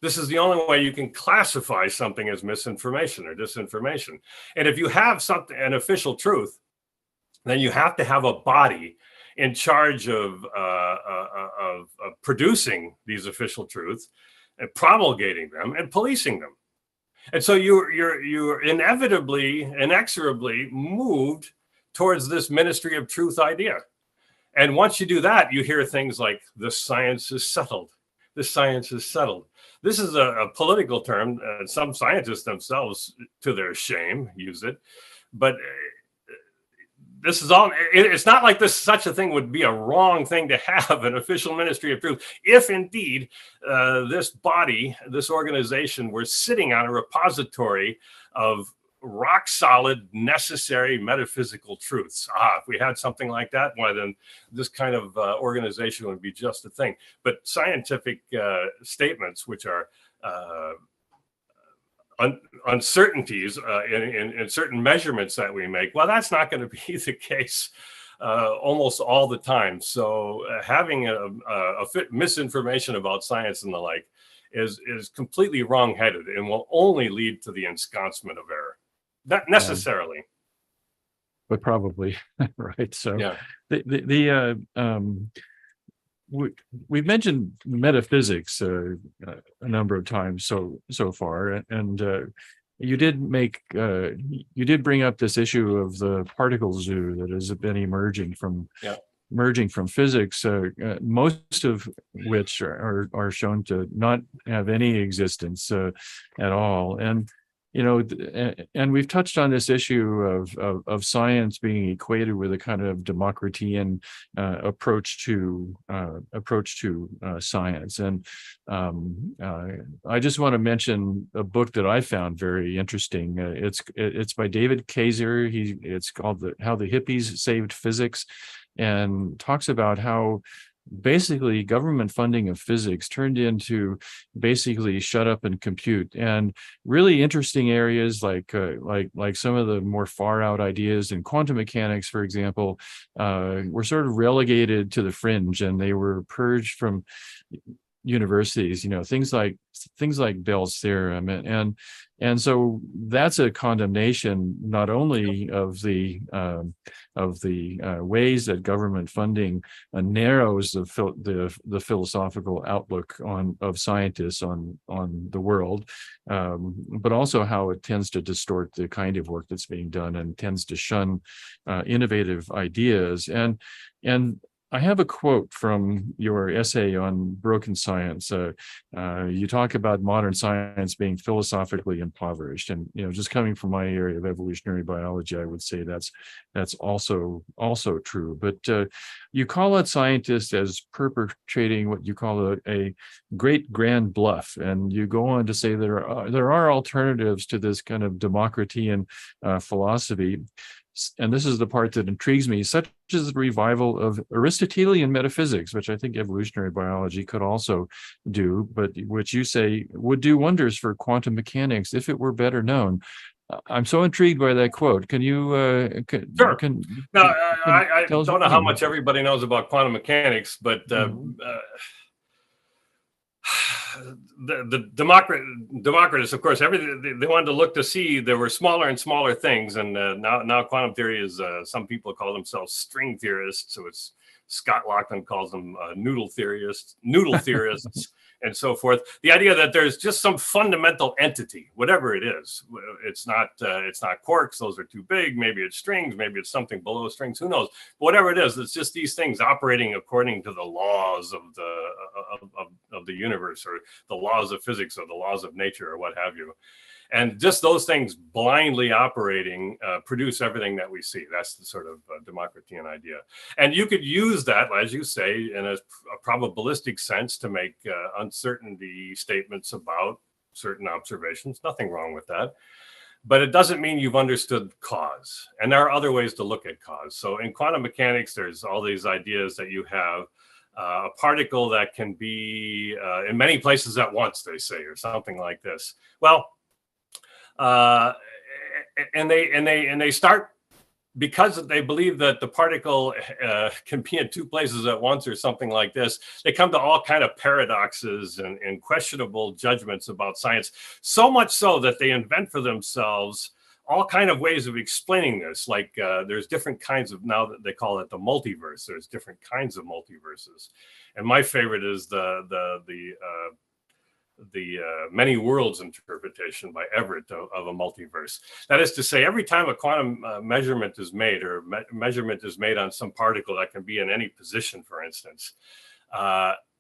This is the only way you can classify something as misinformation or disinformation. And if you have an official truth, then you have to have a body in charge of producing these official truths and promulgating them and policing them. And so you're inevitably, inexorably moved towards this ministry of truth idea. And once you do that, you hear things like, the science is settled. The science is settled. This is a political term. Some scientists themselves, to their shame, use it. But this is all, it's not like such a thing would be a wrong thing to have, an official ministry of truth, if indeed this body, this organization, were sitting on a repository of rock solid, necessary metaphysical truths. If we had something like that, why then this kind of organization would be just a thing. But scientific statements, which are uncertainties in certain measurements that we make, well, that's not going to be the case almost all the time. So having a misinformation about science and the like is completely wrong-headed and will only lead to the ensconcement of error. Not necessarily, but probably right. So yeah. We've mentioned metaphysics a number of times so far, and you did bring up this issue of the particle zoo that has been emerging from physics, most of which are shown to not have any existence at all. And and we've touched on this issue of science being equated with a kind of Democritean approach to science. And I just want to mention a book that I found very interesting. It's by David Kaiser. It's called How the Hippies Saved Physics, and talks about how basically government funding of physics turned into basically shut up and compute, and really interesting areas like some of the more far out ideas in quantum mechanics, for example, were sort of relegated to the fringe, and they were purged from universities, things like Bell's theorem, and so that's a condemnation not only of the ways that government funding narrows the philosophical outlook of scientists on the world, but also how it tends to distort the kind of work that's being done and tends to shun innovative ideas. And I have a quote from your essay on broken science. You talk about modern science being philosophically impoverished, and just coming from my area of evolutionary biology, I would say that's also true. But you call out scientists as perpetrating what you call a great grand bluff, and you go on to say there are alternatives to this kind of Democritean philosophy. and this is the part that intrigues me, such as the revival of Aristotelian metaphysics, which I think evolutionary biology could also do, but which you say would do wonders for quantum mechanics if it were better known. I'm so intrigued by that quote. Can you Sure. Now, I tell us don't what know you how mean? much everybody knows about quantum mechanics, but the Democritus, of course, everything they wanted to look to see there were smaller and smaller things, and now quantum theory is some people call themselves string theorists. So it's Scott Laughlin calls them noodle theorists, and so forth. The idea that there's just some fundamental entity, whatever it is. It's not quarks; those are too big. Maybe it's strings. Maybe it's something below strings. Who knows? But whatever it is, it's just these things operating according to the laws of the universe, or the laws of physics, or the laws of nature, or what have you. And just those things blindly operating produce everything that we see. That's the sort of Democritean idea. And you could use that, as you say, in a probabilistic sense to make uncertainty statements about certain observations. Nothing wrong with that. But it doesn't mean you've understood cause. And there are other ways to look at cause. So in quantum mechanics, there's all these ideas that you have a particle that can be in many places at once, they say, or something like this. Well, and they start, because they believe that the particle can be in two places at once or something like this. They come to all kind of paradoxes and questionable judgments about science, so much so that they invent for themselves all kind of ways of explaining this. Like there's different kinds of, now that they call it the multiverse, there's different kinds of multiverses. And my favorite is the many worlds interpretation by Everett of a multiverse. That is to say, every time a quantum measurement is made, or measurement is made on some particle that can be in any position, for instance,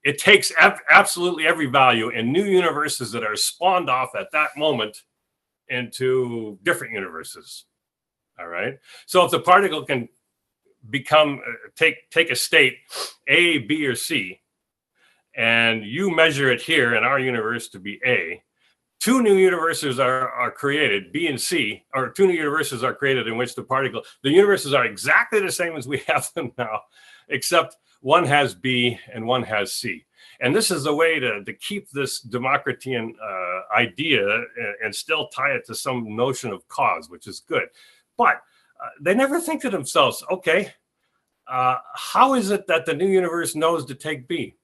it takes absolutely every value in new universes that are spawned off at that moment into different universes. All right. So if the particle can become take a state A, B, or C, and you measure it here in our universe to be A, two new universes are created, B and C, or two new universes are created in which the universes are exactly the same as we have them now, except one has B and one has C. And this is a way to keep this Democritean idea and still tie it to some notion of cause, which is good. But they never think to themselves, okay, how is it that the new universe knows to take B?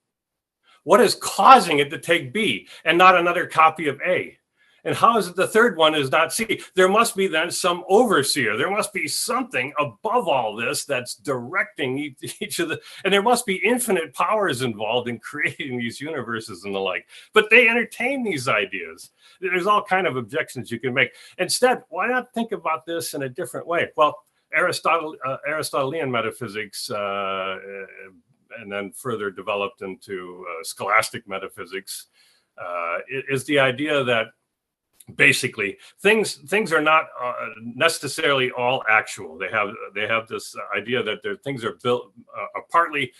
What is causing it to take B and not another copy of A? And how is it the third one is not C? There must be then some overseer. There must be something above all this that's directing each of the, and there must be infinite powers involved in creating these universes and the like. But they entertain these ideas. There's all kind of objections you can make. Instead, why not think about this in a different way? Well, Aristotelian metaphysics, and then further developed into scholastic metaphysics, is the idea that basically things are not necessarily all actual. They have this idea that things are built are partly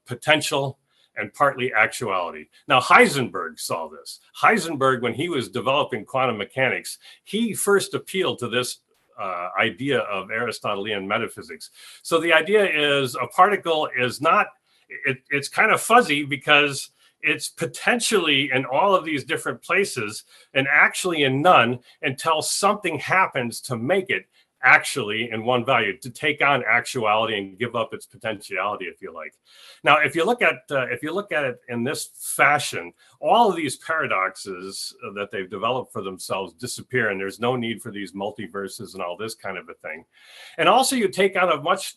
potential and partly actuality. Now, Heisenberg saw this. Heisenberg, when he was developing quantum mechanics, he first appealed to this idea of Aristotelian metaphysics. So the idea is a particle is not, it's kind of fuzzy because it's potentially in all of these different places and actually in none until something happens to make it actually in one value, to take on actuality and give up its potentiality, if you like. Now, if you look at it in this fashion, all of these paradoxes that they've developed for themselves disappear, and there's no need for these multiverses and all this kind of a thing. And also, you take on a much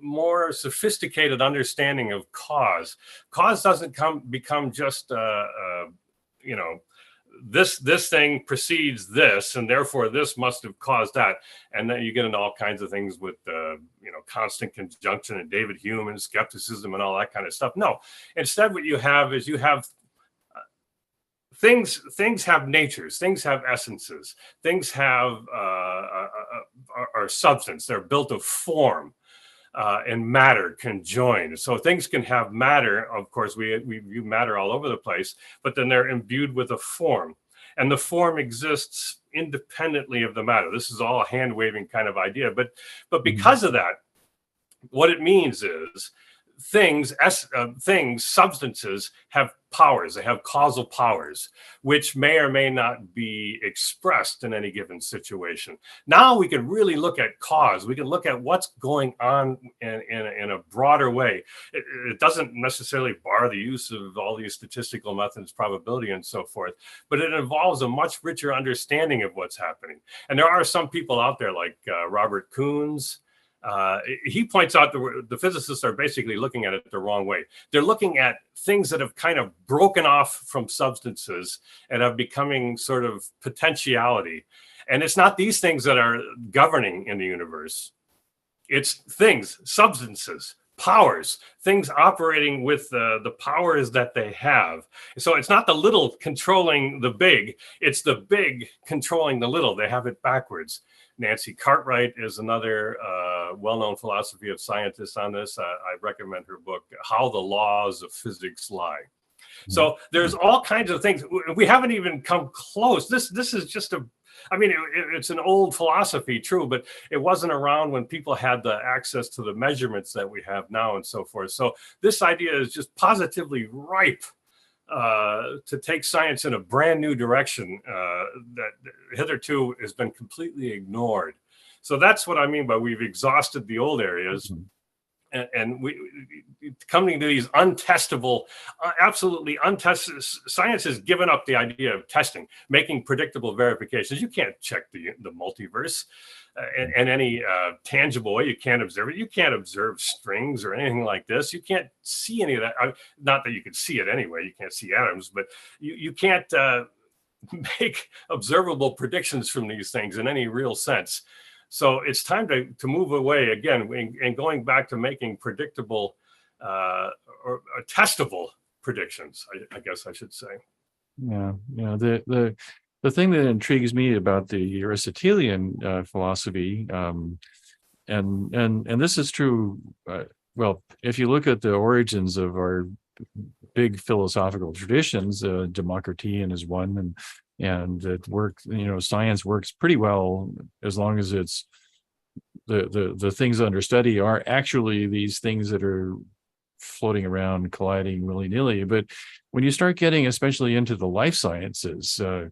more sophisticated understanding of cause. Cause doesn't become just this thing precedes this, and therefore this must have caused that. And then you get into all kinds of things with constant conjunction and David Hume and skepticism and all that kind of stuff. No, instead what you have is things have natures, things have essences, things have are substance. They're built of form. And matter conjoined. So things can have matter. Of course, we view matter all over the place, but then they're imbued with a form. and the form exists independently of the matter. This is all a hand-waving kind of idea, but because of that, what it means is things, substances have powers. They have causal powers, which may or may not be expressed in any given situation. Now we can really look at cause. We can look at what's going on in a broader way. It doesn't necessarily bar the use of all these statistical methods, probability, and so forth, but it involves a much richer understanding of what's happening. And there are some people out there like Robert Koons. He points out the physicists are basically looking at it the wrong way. They're looking at things that have kind of broken off from substances and are becoming sort of potentiality. And it's not these things that are governing in the universe. It's things, substances, powers, things operating with the powers that they have. So it's not the little controlling the big, it's the big controlling the little. They have it backwards. Nancy Cartwright is another well-known philosophy of scientists on this. I recommend her book, How the Laws of Physics Lie. So there's all kinds of things. We haven't even come close. This is just it's an old philosophy, true, but it wasn't around when people had the access to the measurements that we have now and so forth. So this idea is just positively ripe to take science in a brand new direction that hitherto has been completely ignored. So that's what I mean by we've exhausted the old areas, and we coming to these untestable, absolutely untested. Science has given up the idea of testing, making predictable verifications. You can't check the multiverse in any tangible way. You can't observe it. You can't observe strings or anything like this. You can't see any of that. Not that you can see it anyway. You can't see atoms, but you can't make observable predictions from these things in any real sense. So it's time to move away again and going back to making predictable or testable predictions, I guess I should say. Yeah, the thing that intrigues me about the Aristotelian philosophy, and this is true. Well, if you look at the origins of our big philosophical traditions, Democritean is one, and it works. Science works pretty well as long as it's the things under study are actually these things that are floating around, colliding willy-nilly. But when you start getting especially into the life sciences, the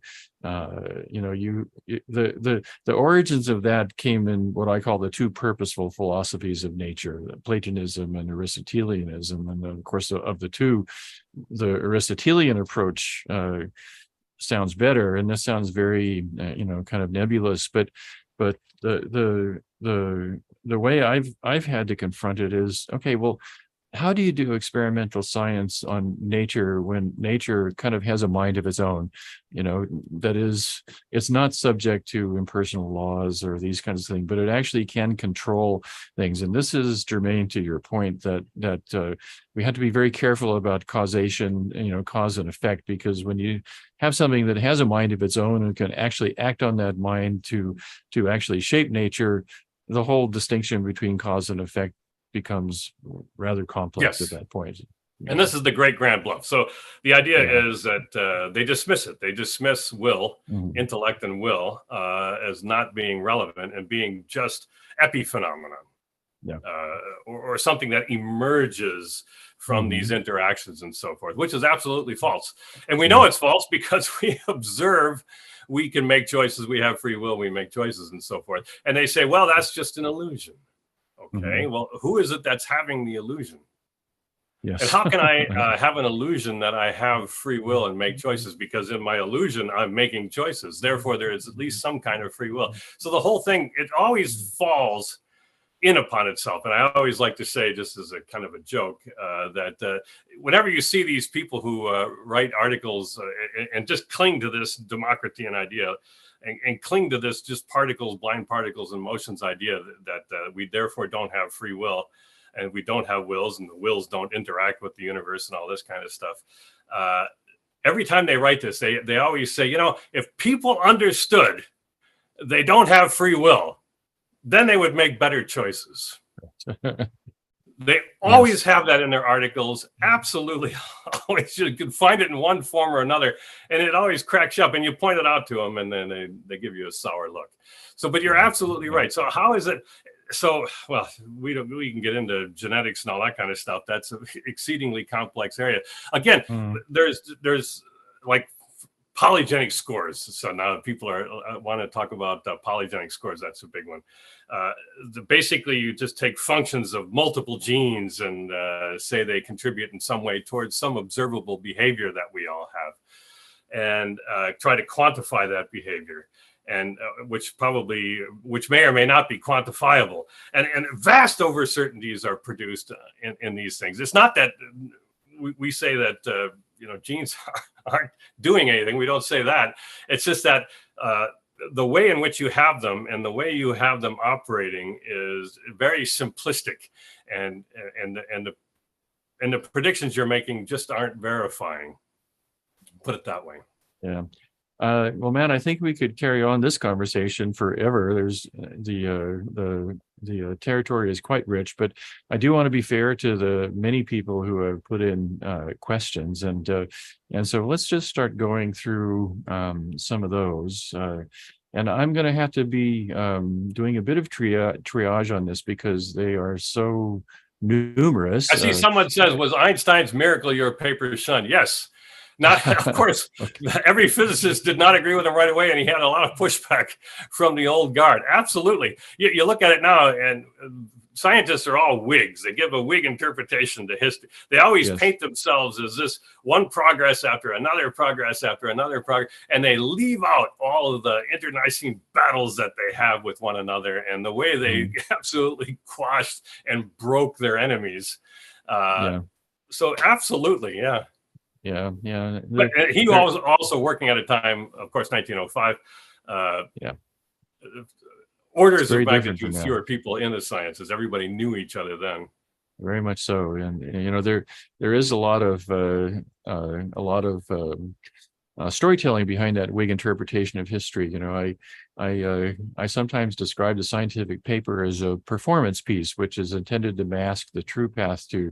origins of that came in what I call the two purposeful philosophies of nature, Platonism and Aristotelianism. And of course, of the two, the Aristotelian approach sounds better, and this sounds very kind of nebulous, but the way I've had to confront it is, okay, well, how do you do experimental science on nature when nature kind of has a mind of its own? That is, it's not subject to impersonal laws or these kinds of things, but it actually can control things. And this is germane to your point that we have to be very careful about causation, cause and effect, because when you have something that has a mind of its own and can actually act on that mind to actually shape nature, the whole distinction between cause and effect becomes rather complex at that point. And this is the great grand bluff. So the idea is that they dismiss it. They dismiss will, intellect and will as not being relevant and being just epiphenomenon, or something that emerges from these interactions and so forth, which is absolutely false. And we know it's false because we observe, we can make choices, we have free will, we make choices and so forth. And they say, well, that's just an illusion. Okay, well, who is it that's having the illusion? Yes. And how can I have an illusion that I have free will and make choices? Because in my illusion, I'm making choices. Therefore, there is at least some kind of free will. So the whole thing, it always falls in upon itself. And I always like to say, just as a kind of a joke, that whenever you see these people who write articles and just cling to this Democritean idea, and cling to this just particles, blind particles and motions idea that we therefore don't have free will, and we don't have wills, and the wills don't interact with the universe and all this kind of stuff. Every time they write this, they always say, if people understood they don't have free will, then they would make better choices. They always have that in their articles. Absolutely. Always. You can find it in one form or another. And it always cracks you up. And you point it out to them, and then they give you a sour look. So, but you're absolutely right. So how is it? So, well, we can get into genetics and all that kind of stuff. That's an exceedingly complex area. Again, there's like polygenic scores. So now people want to talk about polygenic scores. That's a big one. Basically, you just take functions of multiple genes and say they contribute in some way towards some observable behavior that we all have, and try to quantify that behavior, and which may or may not be quantifiable. And vast overcertainties are produced in these things. It's not that we say that genes aren't doing anything. We don't say that. It's just that the way in which you have them and the way you have them operating is very simplistic, and the predictions you're making just aren't verifying. Put it that way. Yeah. Well, man, I think we could carry on this conversation forever. There's the territory is quite rich, but I do want to be fair to the many people who have put in questions, and so let's just start going through some of those. And I'm going to have to be doing a bit of triage on this because they are so numerous. I see someone says, was Einstein's Miracle your paper's son? Yes. Not, of course, every physicist did not agree with him right away, and he had a lot of pushback from the old guard. Absolutely. You look at it now, and scientists are all wigs. They give a wig interpretation to history. They always paint themselves as this one progress after another progress after another progress, and they leave out all of the internecine battles that they have with one another and the way they absolutely quashed and broke their enemies. So absolutely, yeah. Yeah. But he was also working at a time, of course, 1905. Orders of magnitude fewer people in the sciences. Everybody knew each other then. Very much so, and there is a lot of storytelling behind that wig interpretation of history. I sometimes describe the scientific paper as a performance piece, which is intended to mask the true path to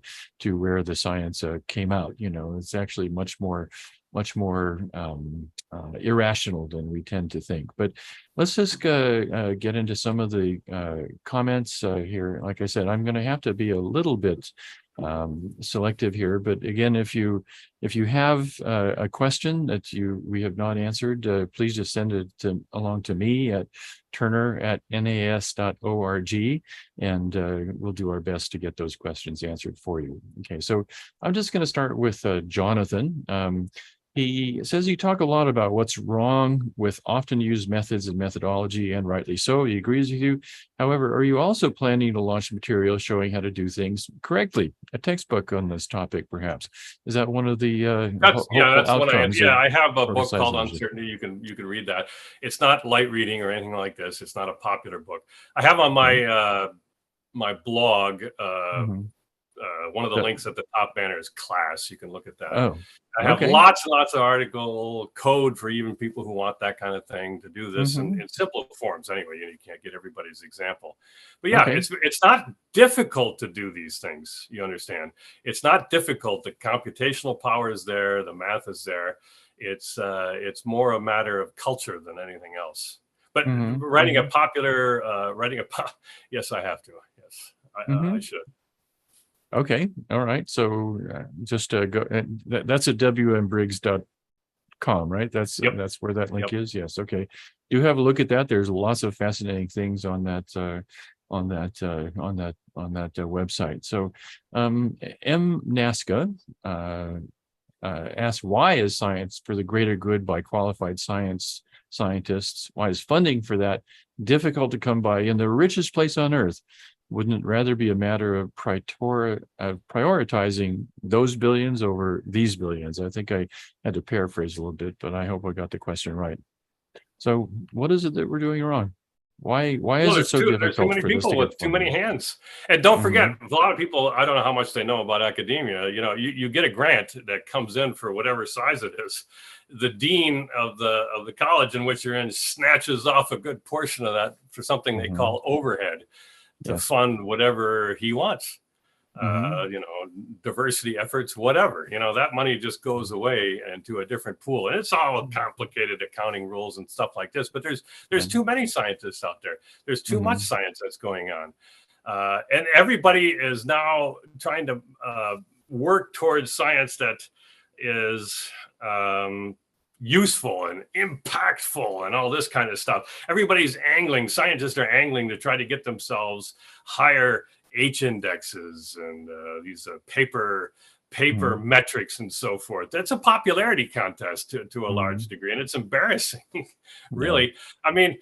where the science came out. It's actually much more irrational than we tend to think. But let's just get into some of the comments here. Like I said, I'm going to have to be a little bit selective here, but again, if you have a question that we have not answered, please just send it along to me at turner@nas.org, and we'll do our best to get those questions answered for you. Okay, so I'm just going to start with Jonathan. He says you talk a lot about what's wrong with often used methods and methodology, and rightly so. He agrees with you. However, are you also planning to launch material showing how to do things correctly? A textbook on this topic, perhaps? Is that one of the that's what I have a book called Uncertainty. You can read that. It's not light reading or anything like this. It's not a popular book. I have on my my blog. One of the links at the top banner is class. You can look at that. I have lots and lots of article code for even people who want that kind of thing to do this in simple forms. Anyway, you can't get everybody's example, but it's not difficult to do these things. You understand? It's not difficult. The computational power is there. The math is there. It's more a matter of culture than anything else. But writing a popular, yes, I have to. Yes, I should. Okay. All right. So just go. That's at wmbriggs.com, right? That's where that link is. Yes. Okay. Do have a look at that. There's lots of fascinating things on that website. So M Nasca asks, why is science for the greater good by qualified scientists? Why is funding for that difficult to come by in the richest place on earth? Wouldn't it rather be a matter of prioritizing those billions over these billions? I think I had to paraphrase a little bit, but I hope I got the question right. So what is it that we're doing wrong? Why is it so difficult? There's too many people with too many hands. And don't forget, a lot of people, I don't know how much they know about academia. You get a grant that comes in for whatever size it is. The dean of the college in which you're in snatches off a good portion of that for something they call overhead to fund whatever he wants. diversity efforts, whatever, that money just goes away into a different pool. And it's all complicated accounting rules and stuff like this, but there's too many scientists out there. There's too much science that's going on. And everybody is now trying to work towards science that is useful and impactful and all this kind of stuff. Everybody's angling, scientists are angling to try to get themselves higher H indexes and these paper metrics and so forth. That's a popularity contest to a large degree, and it's embarrassing, really. I mean,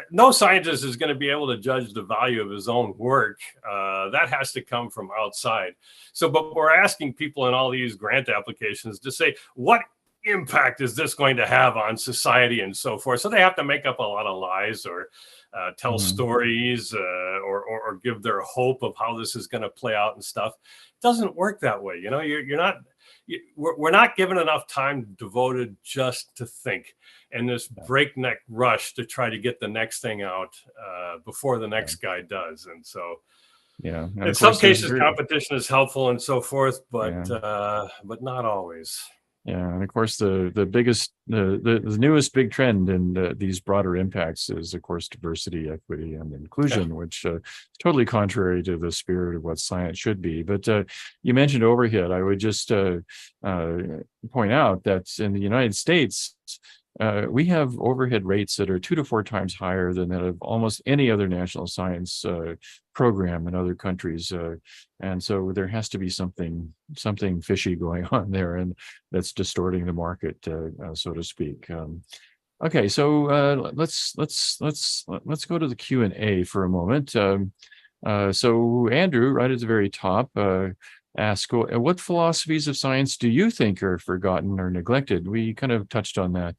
no scientist is going to be able to judge the value of his own work. That has to come from outside. So, but we're asking people in all these grant applications to say, what impact is this going to have on society and so forth? So they have to make up a lot of lies or tell stories or give their hope of how this is going to play out and stuff. It doesn't work that way. We're not given enough time devoted just to think, and this breakneck rush to try to get the next thing out before the next guy does. And so, in some cases, competition is helpful and so forth, but not always. Yeah, and of course, the biggest, the newest big trend in these broader impacts is, of course, diversity, equity, and inclusion, which is totally contrary to the spirit of what science should be. But you mentioned overhead. I would just point out that in the United States, we have overhead rates that are 2 to 4 times higher than that of almost any other national science program in other countries, and so there has to be something fishy going on there, and that's distorting the market, so to speak. Okay, so let's go to the Q&A for a moment. So Andrew, right at the very top, ask, what philosophies of science do you think are forgotten or neglected? We kind of touched on that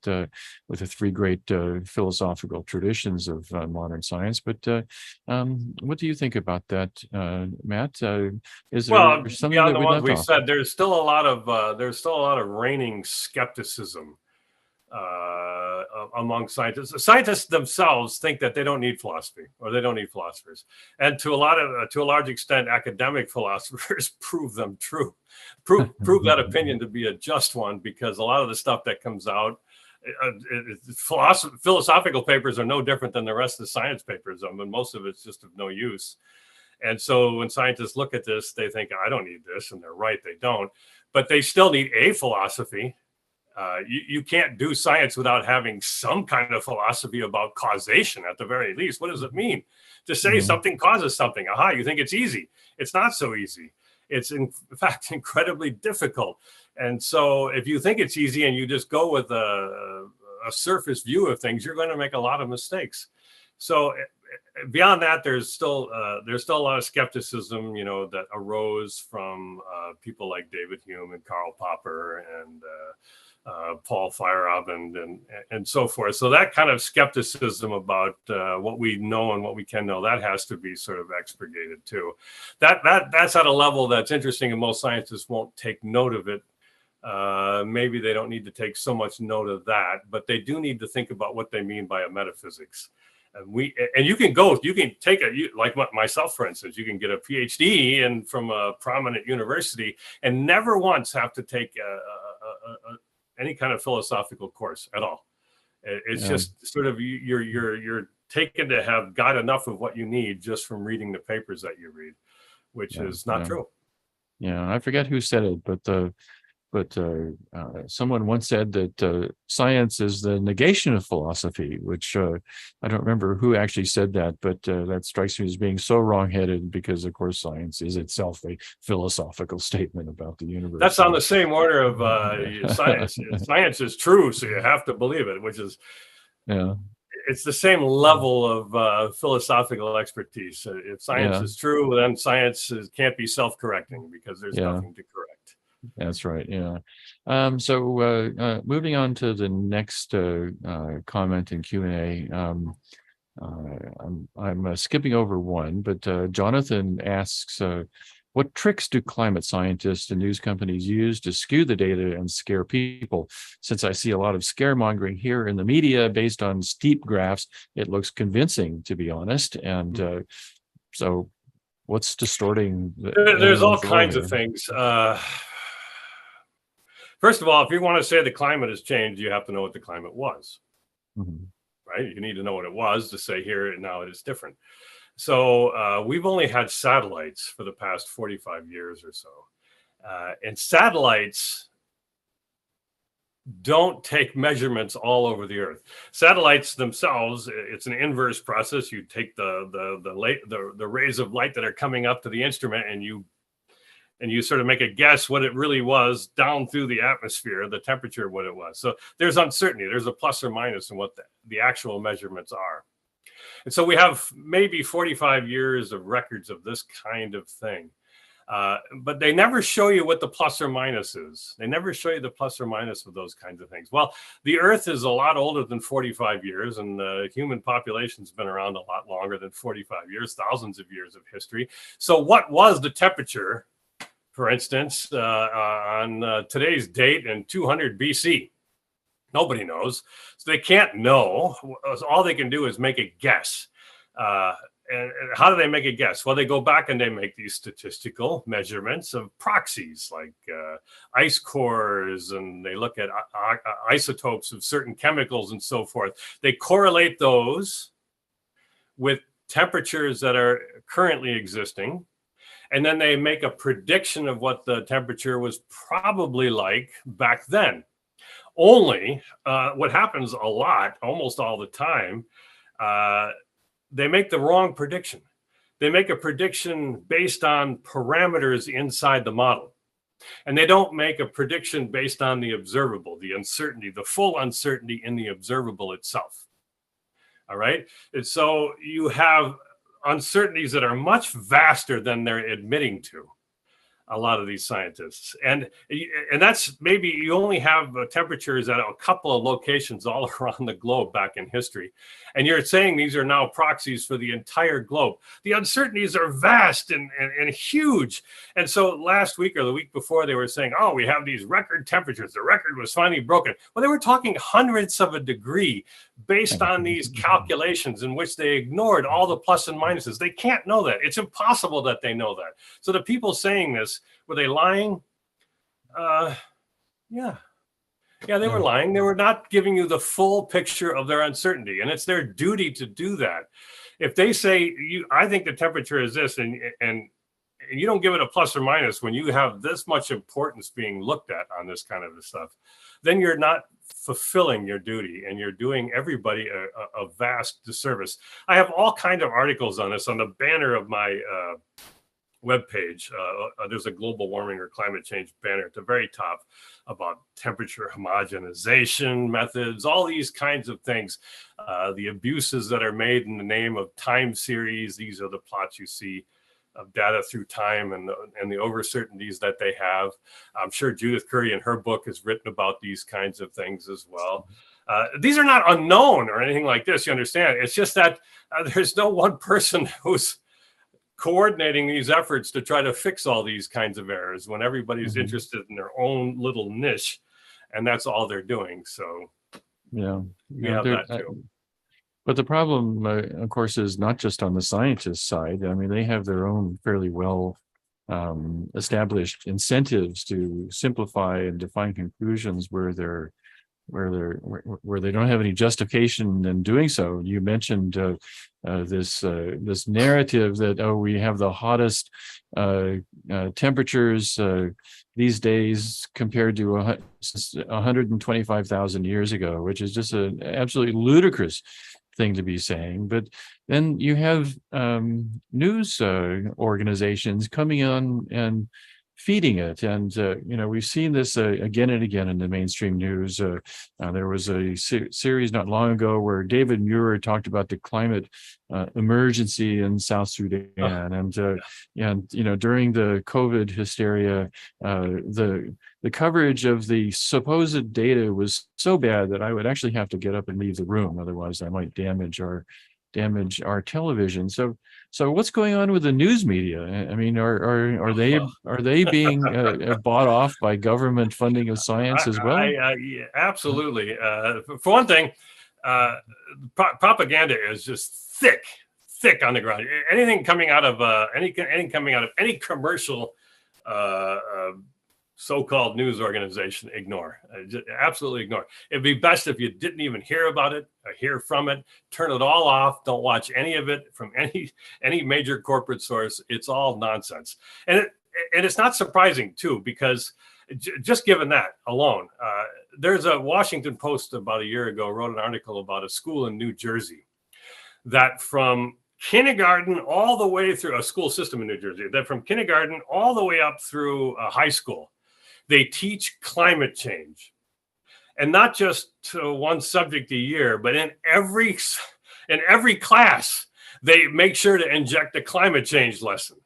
with the 3 great philosophical traditions of modern science, but what do you think about that, Matt? Is there something beyond that the ones we said, there's still a lot of reigning skepticism among scientists. Scientists themselves think that they don't need philosophy, or they don't need philosophers, and to a large extent, academic philosophers prove them true, prove that opinion to be a just one, because a lot of the stuff that comes out, philosophical papers are no different than the rest of the science papers. I mean, most of it's just of no use. And so when scientists look at this, they think, I don't need this, and they're right, they don't, but they still need a philosophy. You can't do science without having some kind of philosophy about causation, at the very least. What does it mean to say something causes something? Aha, you think it's easy. It's not so easy. It's in fact incredibly difficult. And so if you think it's easy and you just go with a surface view of things, you're going to make a lot of mistakes. So beyond that, there's still a lot of skepticism, that arose from people like David Hume and Karl Popper and Paul Feyerabend and so forth. So that kind of skepticism about what we know and what we can know, that has to be sort of expurgated too. That's at a level that's interesting, and most scientists won't take note of it. Maybe they don't need to take so much note of that, but they do need to think about what they mean by a metaphysics. And you can take like myself, for instance, you can get a PhD from a prominent university and never once have to take any kind of philosophical course at all. It's just sort of you're taken to have got enough of what you need just from reading the papers that you read, which is not true. Yeah, I forget who said it, but someone once said that science is the negation of philosophy, which I don't remember who actually said that, but that strikes me as being so wrongheaded, because, of course, science is itself a philosophical statement about the universe. That's on the same order of science. Science is true, so you have to believe it, which is, it's the same level of philosophical expertise. If science is true, then science can't be self-correcting, because there's nothing to correct. That's right. Yeah. So moving on to the next comment in Q&A. I'm skipping over one, but Jonathan asks, what tricks do climate scientists and news companies use to skew the data and scare people? Since I see a lot of scaremongering here in the media based on steep graphs, it looks convincing, to be honest. And so What's distorting There's all everyone's role kinds of here? things. First of all, if you want to say the climate has changed, you have to know what the climate was, Mhm. right? You need to know what it was to say here and now it is different. So we've only had satellites for the past 45 years or so. And satellites don't take measurements all over the earth. Satellites themselves, it's an inverse process. You take the rays of light that are coming up to the instrument, and you sort of make a guess what it really was down through the atmosphere, the temperature, what it was. So there's uncertainty. There's a plus or minus in what the actual measurements are. And so we have maybe 45 years of records of this kind of thing. But they never show you what the plus or minus is. They never show you the plus or minus of those kinds of things. Well, the Earth is a lot older than 45 years, and the human population's been around a lot longer than 45 years, thousands of years of history. So what was the temperature, for instance, on today's date in 200 BC? Nobody knows. So they can't know. All they can do is make a guess. And how do they make a guess? Well, they go back and they make these statistical measurements of proxies like ice cores, and they look at isotopes of certain chemicals and so forth. They correlate those with temperatures that are currently existing. And then they make a prediction of what the temperature was probably like back then. Only what happens a lot, almost all the time, they make the wrong prediction. They make a prediction based on parameters inside the model. And they don't make a prediction based on the observable, the uncertainty, the full uncertainty in the observable itself. All right. And so you have uncertainties that are much vaster than they're admitting to, a lot of these scientists. And that's maybe you only have temperatures at a couple of locations all around the globe back in history. And you're saying these are now proxies for the entire globe. The uncertainties are vast and huge. And so last week or the week before, they were saying, oh, we have these record temperatures. The record was finally broken. Well, they were talking hundredths of a degree based on these calculations in which they ignored all the plus and minuses. They can't know that. It's impossible that they know that. So the people saying this, were they lying? Yeah. Yeah, they were lying. They were not giving you the full picture of their uncertainty. And it's their duty to do that. If they say, I think the temperature is this, and you don't give it a plus or minus when you have this much importance being looked at on this kind of stuff, then you're not fulfilling your duty, and you're doing everybody a vast disservice. I have all kinds of articles on this on the banner of my webpage. There's a global warming or climate change banner at the very top about temperature homogenization methods, all these kinds of things, the abuses that are made in the name of time series. These are the plots you see of data through time and the overcertainties that they have. I'm sure Judith Curry in her book has written about these kinds of things as well. These are not unknown or anything like this, you understand. It's just that there's no one person who's coordinating these efforts to try to fix all these kinds of errors when everybody's interested in their own little niche, and that's all they're doing. So Yeah, we have that too. But the problem, of course, is not just on the scientist side. I mean, they have their own fairly well established incentives to simplify and define conclusions where they don't have any justification in doing so. You mentioned this narrative that we have the hottest temperatures these days compared to 125,000 years ago, which is just an absolutely ludicrous thing to be saying. But then you have news organizations coming on and feeding it, and we've seen this again and again in the mainstream news. There was a series not long ago where David Muir talked about the climate emergency in South Sudan, and during the COVID hysteria, the coverage of the supposed data was so bad that I would actually have to get up and leave the room, otherwise I might damage our television. So what's going on with the news media? I mean, are they being bought off by government funding of science as well? Yeah, absolutely. For one thing, propaganda is just thick thick on the ground. Anything coming out of any commercial so-called news organization, ignore. Just absolutely ignore. It'd be best if you didn't even hear about it or hear from it. Turn it all off. Don't watch any of it from any major corporate source. It's all nonsense. And it's not surprising too, because just given that alone, there's a Washington Post about a year ago wrote an article about a school in New Jersey that from kindergarten all the way through, a school system in New Jersey, that from kindergarten all the way up through high school, they teach climate change. And not just to one subject a year, but in every class, they make sure to inject a climate change lesson.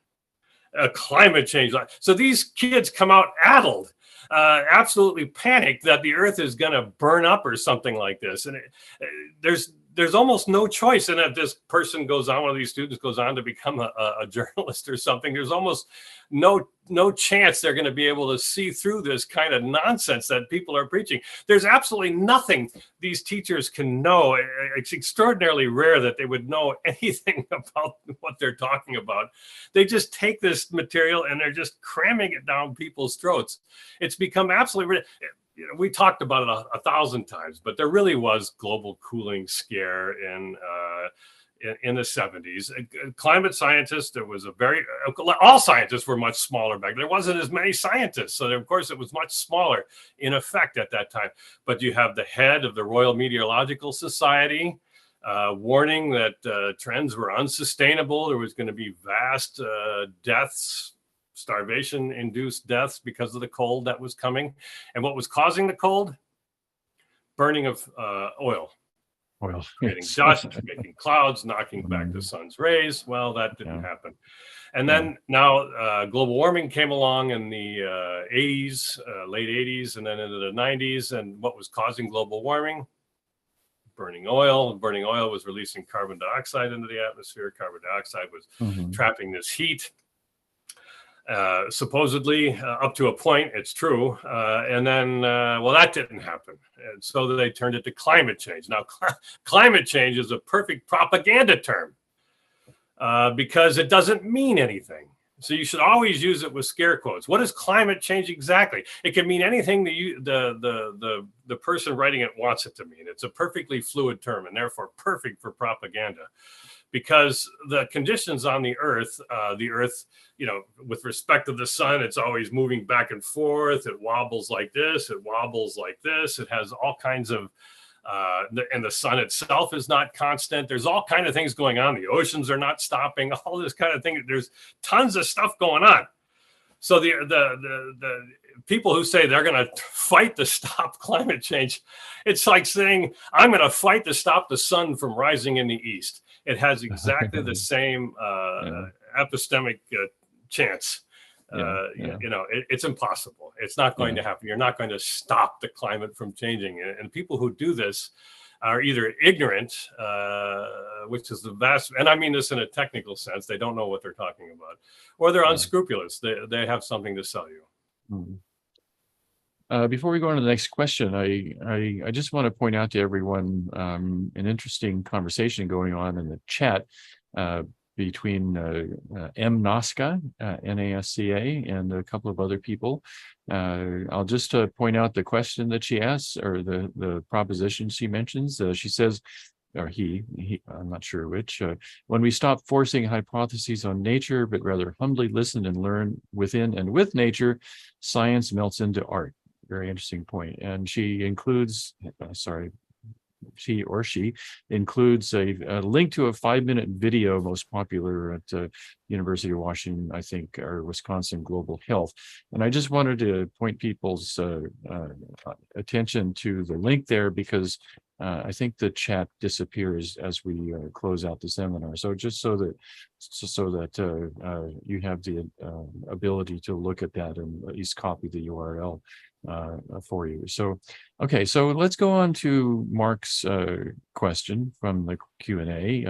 So these kids come out addled, absolutely panicked that the earth is going to burn up or something like this. And there's almost no choice. And if this person goes on, one of these students goes on to become a journalist or something, there's almost no chance they're going to be able to see through this kind of nonsense that people are preaching. There's absolutely nothing these teachers can know. It's extraordinarily rare that they would know anything about what they're talking about. They just take this material and they're just cramming it down people's throats. It's become absolutely, we talked about it 1,000 times, but there really was global cooling scare in the 70s. Climate scientists, all scientists were much smaller back then. There wasn't as many scientists. So of course it was much smaller in effect at that time. But you have the head of the Royal Meteorological Society warning that trends were unsustainable. There was going to be vast deaths, starvation-induced deaths because of the cold that was coming. And what was causing the cold? Burning of oil. Creating dust, making clouds, knocking back the sun's rays. Well, that didn't happen. And then now global warming came along in the 80s, late 80s, and then into the 90s. And what was causing global warming? Burning oil. Burning oil was releasing carbon dioxide into the atmosphere. Carbon dioxide was trapping this heat. Supposedly up to a point, it's true. And then, well, that didn't happen. And so they turned it to climate change. Now, climate change is a perfect propaganda term because it doesn't mean anything. So you should always use it with scare quotes. What is climate change exactly? It can mean anything that the person writing it wants it to mean. It's a perfectly fluid term and therefore perfect for propaganda. Because the conditions on the earth, with respect to the sun, it's always moving back and forth. It wobbles like this. It wobbles like this. It has all kinds of, and the sun itself is not constant. There's all kinds of things going on. The oceans are not stopping. All this kind of thing. There's tons of stuff going on. So the people who say they're going to fight to stop climate change, it's like saying, I'm going to fight to stop the sun from rising in the east. It has exactly the same epistemic chance. It's impossible. It's not going to happen. You're not going to stop the climate from changing. And people who do this are either ignorant, which is the vast, and I mean this in a technical sense, they don't know what they're talking about, or they're unscrupulous. They have something to sell you. Before we go on to the next question, I just want to point out to everyone an interesting conversation going on in the chat between M. Nasca, Nasca, and a couple of other people. I'll just point out the question that she asks, or the proposition she mentions. She says, or he, I'm not sure which, when we stop forcing hypotheses on nature, but rather humbly listen and learn within and with nature, science melts into art. Very interesting point. And she includes, she includes a link to a 5-minute video most popular at University of Washington, I think, or Wisconsin Global Health. And I just wanted to point people's attention to the link there because I think the chat disappears as we close out the seminar. So just so that you have the ability to look at that and at least copy the URL for you. So, okay, so let's go on to Mark's question from the Q&A.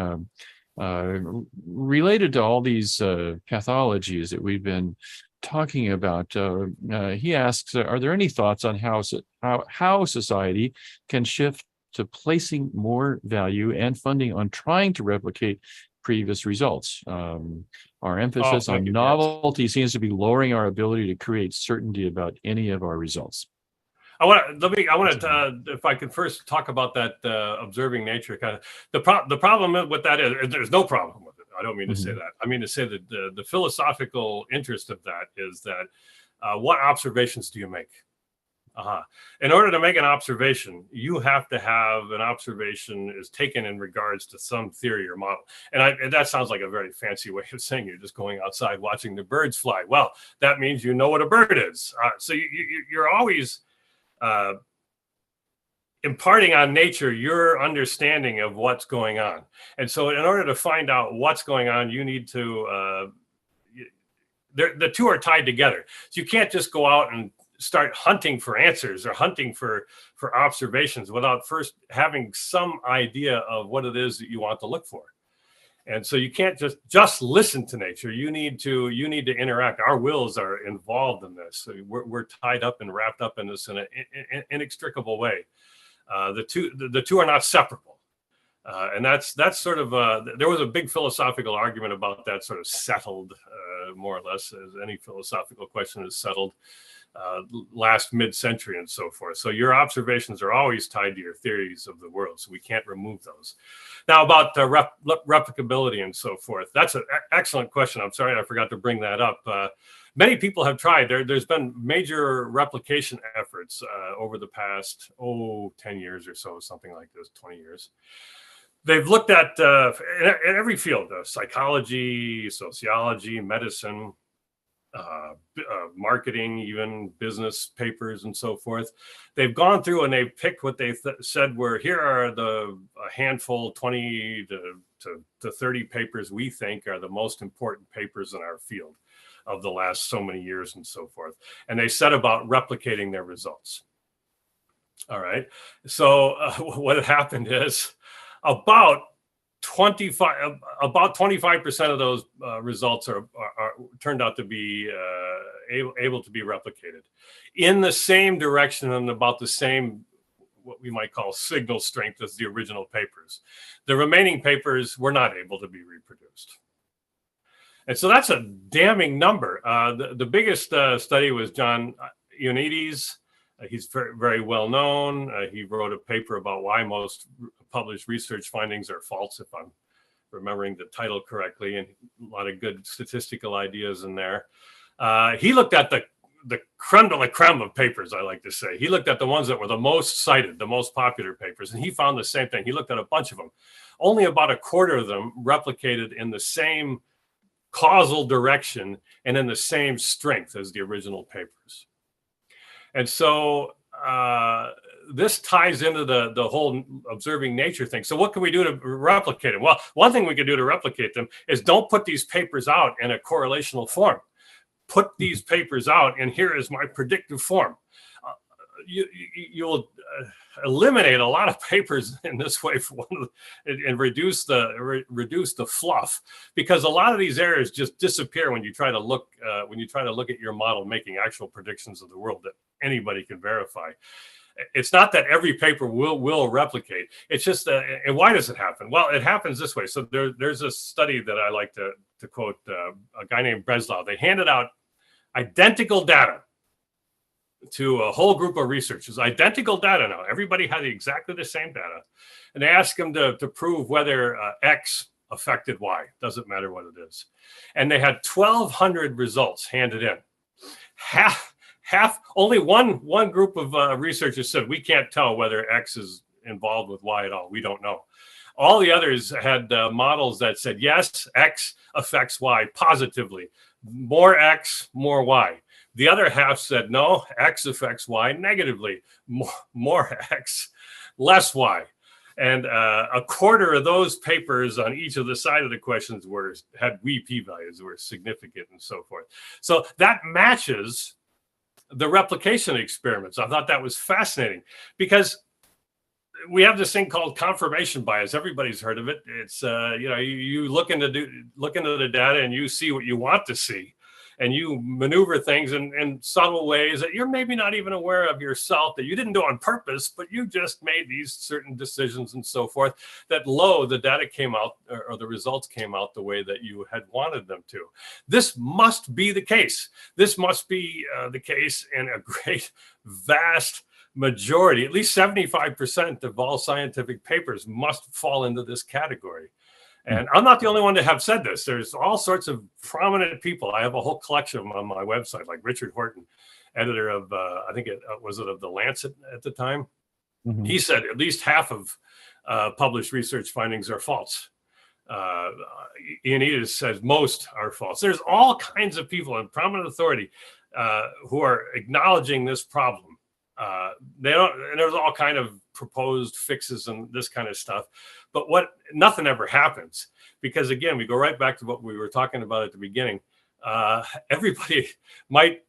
Related to all these pathologies that we've been talking about, he asks, are there any thoughts on how society can shift to placing more value and funding on trying to replicate previous results. Our Oh, emphasis on thank you. Yes. novelty seems to be lowering our ability to create certainty about any of our results. I want to, if I could first talk about that observing nature kind of. The problem with that is there's no problem with it. I don't mean to say that. I mean to say that the philosophical interest of that is that what observations do you make? In order to make an observation, you have to have an observation is taken in regards to some theory or model. And that sounds like a very fancy way of saying you're just going outside watching the birds fly. Well, that means you know what a bird is. So you're always imparting on nature your understanding of what's going on. And so in order to find out what's going on, you need to, the two are tied together. So you can't just go out and start hunting for answers or hunting for observations without first having some idea of what it is that you want to look for. And so you can't just listen to nature. You need to interact. Our wills are involved in this. So we're tied up and wrapped up in this in an inextricable way. The two are not separable. And that's sort of there was a big philosophical argument about that, sort of settled more or less, as any philosophical question is settled last mid-century and so forth. So your observations are always tied to your theories of the world, so we can't remove those. Now about replicability and so forth, that's an excellent question. I'm sorry I forgot to bring that up. Many people have tried. There's been major replication efforts over the past 10 years or so, something like this, 20 years. They've looked at in every field, psychology, sociology, medicine, marketing, even business papers and so forth. They've gone through and they've picked what they said were, here are a handful, 20 to 30 papers we think are the most important papers in our field of the last so many years and so forth. And they set about replicating their results. All right. So what had happened is about 25% of those results are turned out to be able to be replicated in the same direction and about the same, what we might call signal strength, as the original papers. The remaining papers were not able to be reproduced. And so that's a damning number. The biggest study was John Ioannidis. He's very, very well known. He wrote a paper about why most published research findings are false, if I'm remembering the title correctly, and a lot of good statistical ideas in there. He looked at the creme de la creme of papers, I like to say. He looked at the ones that were the most cited, the most popular papers, and he found the same thing. He looked at a bunch of them. Only about a quarter of them replicated in the same causal direction and in the same strength as the original papers. And so this ties into the whole observing nature thing. So what can we do to replicate it? Well, one thing we can do to replicate them is don't put these papers out in a correlational form. Put these papers out, and here is my predictive form. You'll eliminate a lot of papers in this way and reduce the fluff, because a lot of these errors just disappear when you try to look at your model making actual predictions of the world that anybody can verify. It's not that every paper will replicate. It's just and why does it happen? Well, it happens this way. So there's a study that I like to quote, a guy named Breslau. They handed out identical data to a whole group of researchers, identical data now. Everybody had exactly the same data. And they asked them to prove whether X affected Y. Doesn't matter what it is. And they had 1,200 results handed in. Only one group of researchers said, we can't tell whether X is involved with Y at all. We don't know. All the others had models that said, yes, X affects Y positively. More X, more Y. The other half said, no, X affects Y negatively. More X, less Y. And a quarter of those papers on each of the side of the questions had p-values, were significant and so forth. So that matches the replication experiments. I thought that was fascinating, because we have this thing called confirmation bias. Everybody's heard of it. It's you look into the data and you see what you want to see. and you maneuver things in subtle ways that you're maybe not even aware of yourself, that you didn't do on purpose, but you just made these certain decisions and so forth, that the data came out, or the results came out the way that you had wanted them to. This must be the case. This must be the case in a great, vast majority. At least 75% of all scientific papers must fall into this category. And I'm not the only one to have said this. There's all sorts of prominent people. I have a whole collection of them on my website, like Richard Horton, editor of, I think it was of The Lancet at the time. Mm-hmm. He said at least half of published research findings are false. Ioannidis says most are false. There's all kinds of people in prominent authority who are acknowledging this problem. There's all kind of proposed fixes and this kind of stuff, but nothing ever happens, because again, we go right back to what we were talking about at the beginning. Everybody might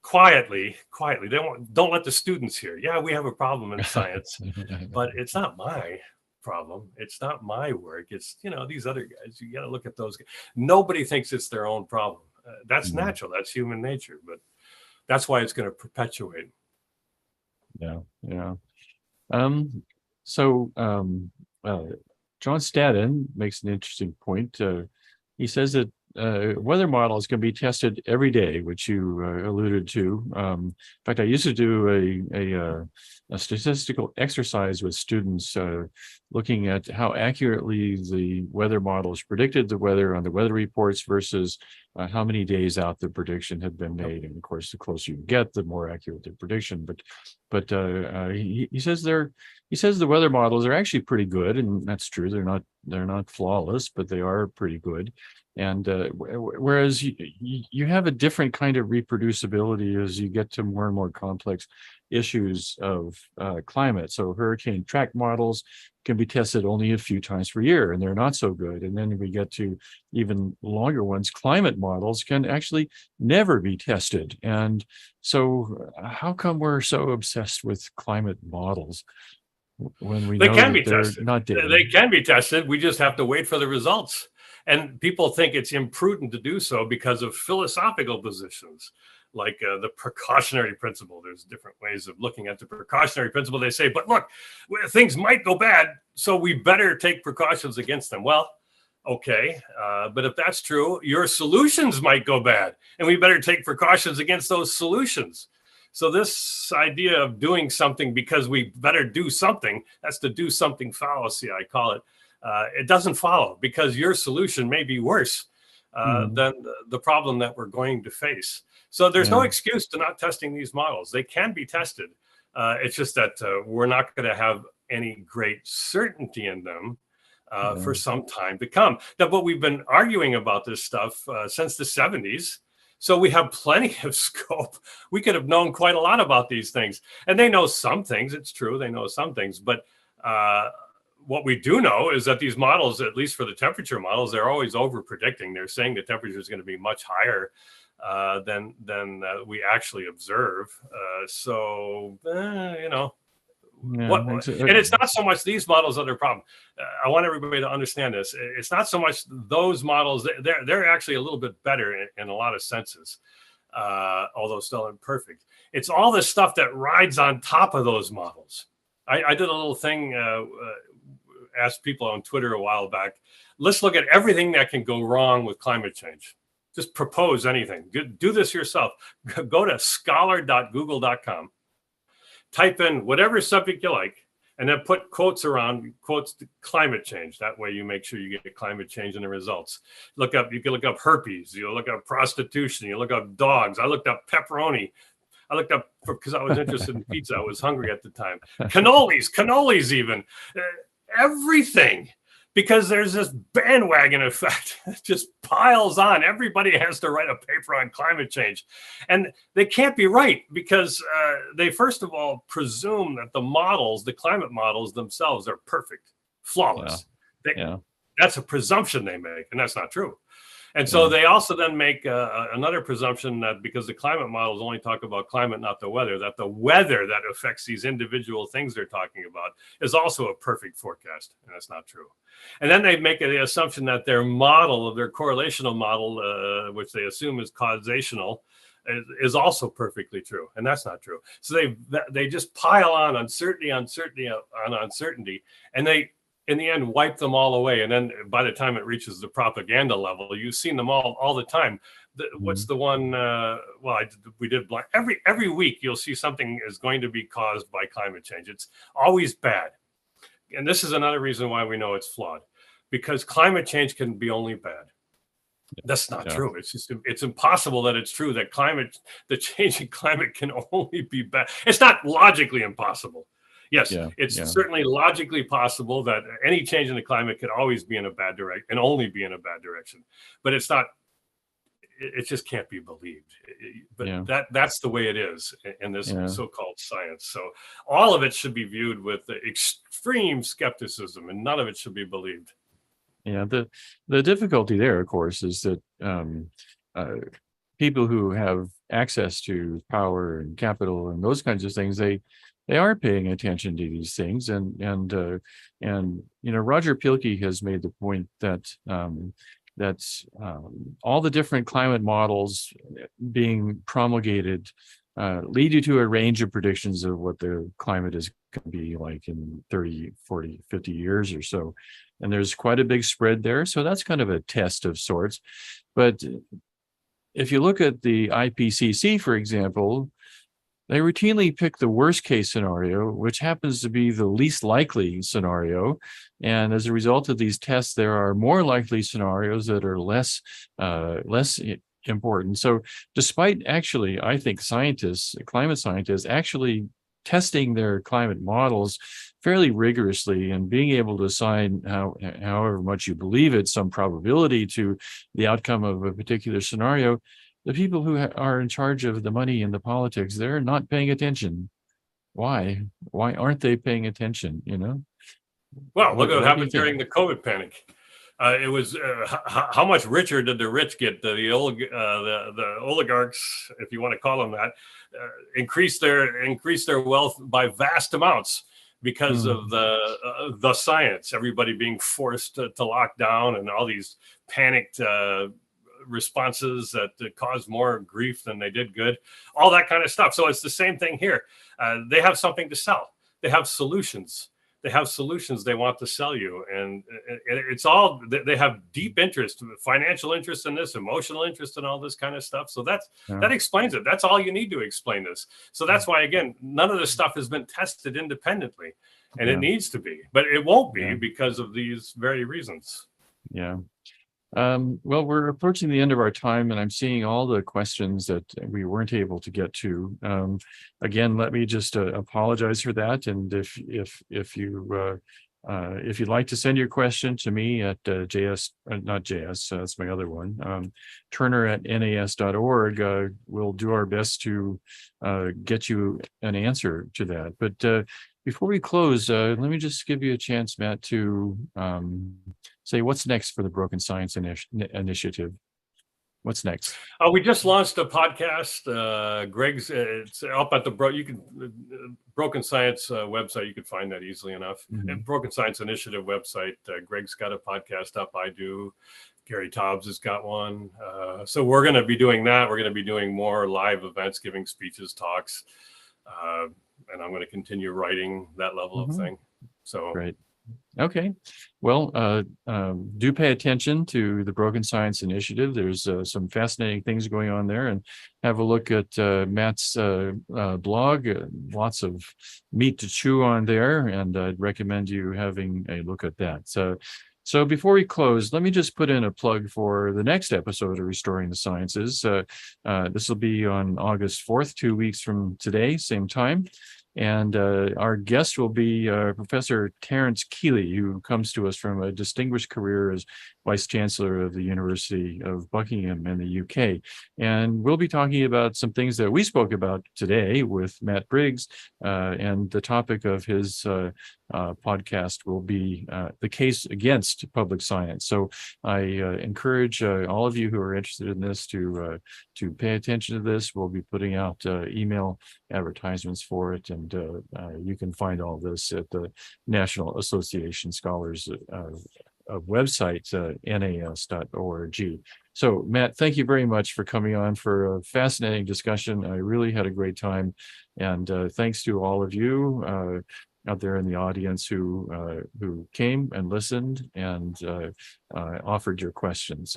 quietly, don't let the students hear. Yeah, we have a problem in science, but it's not my problem. It's not my work. It's, these other guys. You got to look at those guys. Nobody thinks it's their own problem. That's natural. That's human nature, but that's why it's going to perpetuate. Yeah. John Stanton makes an interesting point. He says that weather models can be tested every day, which you alluded to. In fact, I used to do a statistical exercise with students looking at how accurately the weather models predicted the weather on the weather reports versus how many days out the prediction had been made. And of course, the closer you get, the more accurate the prediction. But he says the weather models are actually pretty good, and that's true. They're not flawless, but they are pretty good. And whereas you have a different kind of reproducibility as you get to more and more complex issues of climate. So hurricane track models can be tested only a few times per year, and they're not so good. And then we get to even longer ones. Climate models can actually never be tested. And so how come we're so obsessed with climate models when we know that they're not data? They can be tested. We just have to wait for the results. And people think it's imprudent to do so because of philosophical positions, like the precautionary principle. There's different ways of looking at the precautionary principle. They say, but look, things might go bad, so we better take precautions against them. Well, okay, but if that's true, your solutions might go bad, and we better take precautions against those solutions. So this idea of doing something because we better do something, that's the do something fallacy, I call it. It doesn't follow, because your solution may be worse than the problem that we're going to face. So there's no excuse to not testing these models. They can be tested. It's just that we're not going to have any great certainty in them for some time to come. Now, but we've been arguing about this stuff since the 70s. So we have plenty of scope. We could have known quite a lot about these things. And they know some things. It's true. They know some things. But what we do know is that these models, at least for the temperature models, they're always over predicting. They're saying the temperature is going to be much higher than we actually observe. And it's not so much these models that are a problem. I want everybody to understand this. It's not so much those models. They're actually a little bit better in a lot of senses, although still imperfect. It's all the stuff that rides on top of those models. I did a little thing, asked people on Twitter a while back. Let's look at everything that can go wrong with climate change. Just propose anything. Do this yourself. Go to scholar.google.com. Type in whatever subject you like, and then put quotes around quotes to climate change. That way you make sure you get climate change in the results. You can look up herpes. You look up prostitution. You look up dogs. I looked up pepperoni. I looked up because I was interested in pizza. I was hungry at the time. Cannolis even. Everything. Because there's this bandwagon effect. It just piles on. Everybody has to write a paper on climate change. And they can't be right, because they, first of all, presume that the climate models themselves are perfect, flawless. That's a presumption they make, and that's not true. And so they also then make another presumption that because the climate models only talk about climate, not the weather, that the weather that affects these individual things they're talking about is also a perfect forecast. And that's not true. And then they make the assumption that their model, their correlational model, which they assume is causational, is also perfectly true. And that's not true. So they just pile on uncertainty, and they, in the end, wipe them all away. And then by the time it reaches the propaganda level, you've seen them all the time. What's the one? We did every week. You'll see something is going to be caused by climate change. It's always bad. And this is another reason why we know it's flawed, because climate change can be only bad. That's not true. It's impossible that it's true that the change in climate can only be bad. It's not logically impossible. Yes, it's certainly logically possible that any change in the climate could always be in a bad direction and only be in a bad direction. But it's not, it just can't be believed. But that's the way it is in this so-called science. So all of it should be viewed with extreme skepticism, and none of it should be believed. Yeah, the difficulty there, of course, is that people who have access to power and capital and those kinds of things, they are paying attention to these things, and Roger Pielke has made the point that all the different climate models being promulgated lead you to a range of predictions of what the climate is going to be like in 30, 40, 50 years or so. And there's quite a big spread there. So that's kind of a test of sorts. But if you look at the IPCC, for example, they routinely pick the worst case scenario, which happens to be the least likely scenario. And as a result of these tests, there are more likely scenarios that are less important. So despite actually, I think climate scientists actually testing their climate models fairly rigorously and being able to assign however much you believe it, some probability to the outcome of a particular scenario, the people who are in charge of the money and the politics, they're not paying attention. Why? Why aren't they paying attention? Well, look at what happened during the COVID panic. It was how much richer did the rich get? The oligarchs, if you want to call them that, increase their wealth by vast amounts because of the science. Everybody being forced to lock down, and all these panicked responses that caused more grief than they did good. All that kind of stuff. So it's the same thing here. They have something to sell. They have solutions. They want to sell you, and it's all, they have deep interest, financial interest in this, emotional interest in all this kind of stuff. So that explains it. That's all you need to explain this. So that's why, again, none of this stuff has been tested independently, and it needs to be, but it won't be because of these very reasons. Yeah. Well, we're approaching the end of our time, and I'm seeing all the questions that we weren't able to get to. Again, let me just apologize for that. And if you'd like to send your question to me at not JS, that's my other one, Turner@nas.org, we'll do our best to get you an answer to that. But before we close, let me just give you a chance, Matt, to say what's next for the Broken Science Initiative. What's next? We just launched a podcast. Greg's, it's up at the Broken Science website. You can find that easily enough. And Broken Science Initiative website. Greg's got a podcast up. I do. Gary Tobbs has got one. So we're going to be doing that. We're going to be doing more live events, giving speeches, talks, and I'm going to continue writing that level of thing. So great. Okay. Well, do pay attention to the Broken Science Initiative. There's some fascinating things going on there, and have a look at Matt's blog. Lots of meat to chew on there, and I'd recommend you having a look at that. So before we close, let me just put in a plug for the next episode of Restoring the Sciences. This will be on August 4th, 2 weeks from today, same time. And our guest will be Professor Terence Keeley, who comes to us from a distinguished career as Vice Chancellor of the University of Buckingham in the UK. And we'll be talking about some things that we spoke about today with Matt Briggs, and the topic of his podcast will be the case against public science. So I encourage all of you who are interested in this to pay attention to this. We'll be putting out email advertisements for it, and you can find all this at the National Association Scholars website, nas.org. So, Matt, thank you very much for coming on for a fascinating discussion. I really had a great time, and thanks to all of you out there in the audience who came and listened and offered your questions.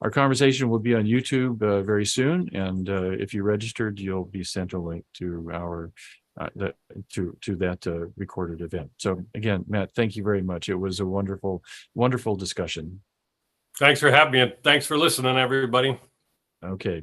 Our conversation will be on YouTube very soon, and if you registered, you'll be sent a link to our that recorded event. So again, Matt, thank you very much. It was a wonderful, wonderful discussion. Thanks for having me, and thanks for listening, everybody. Okay.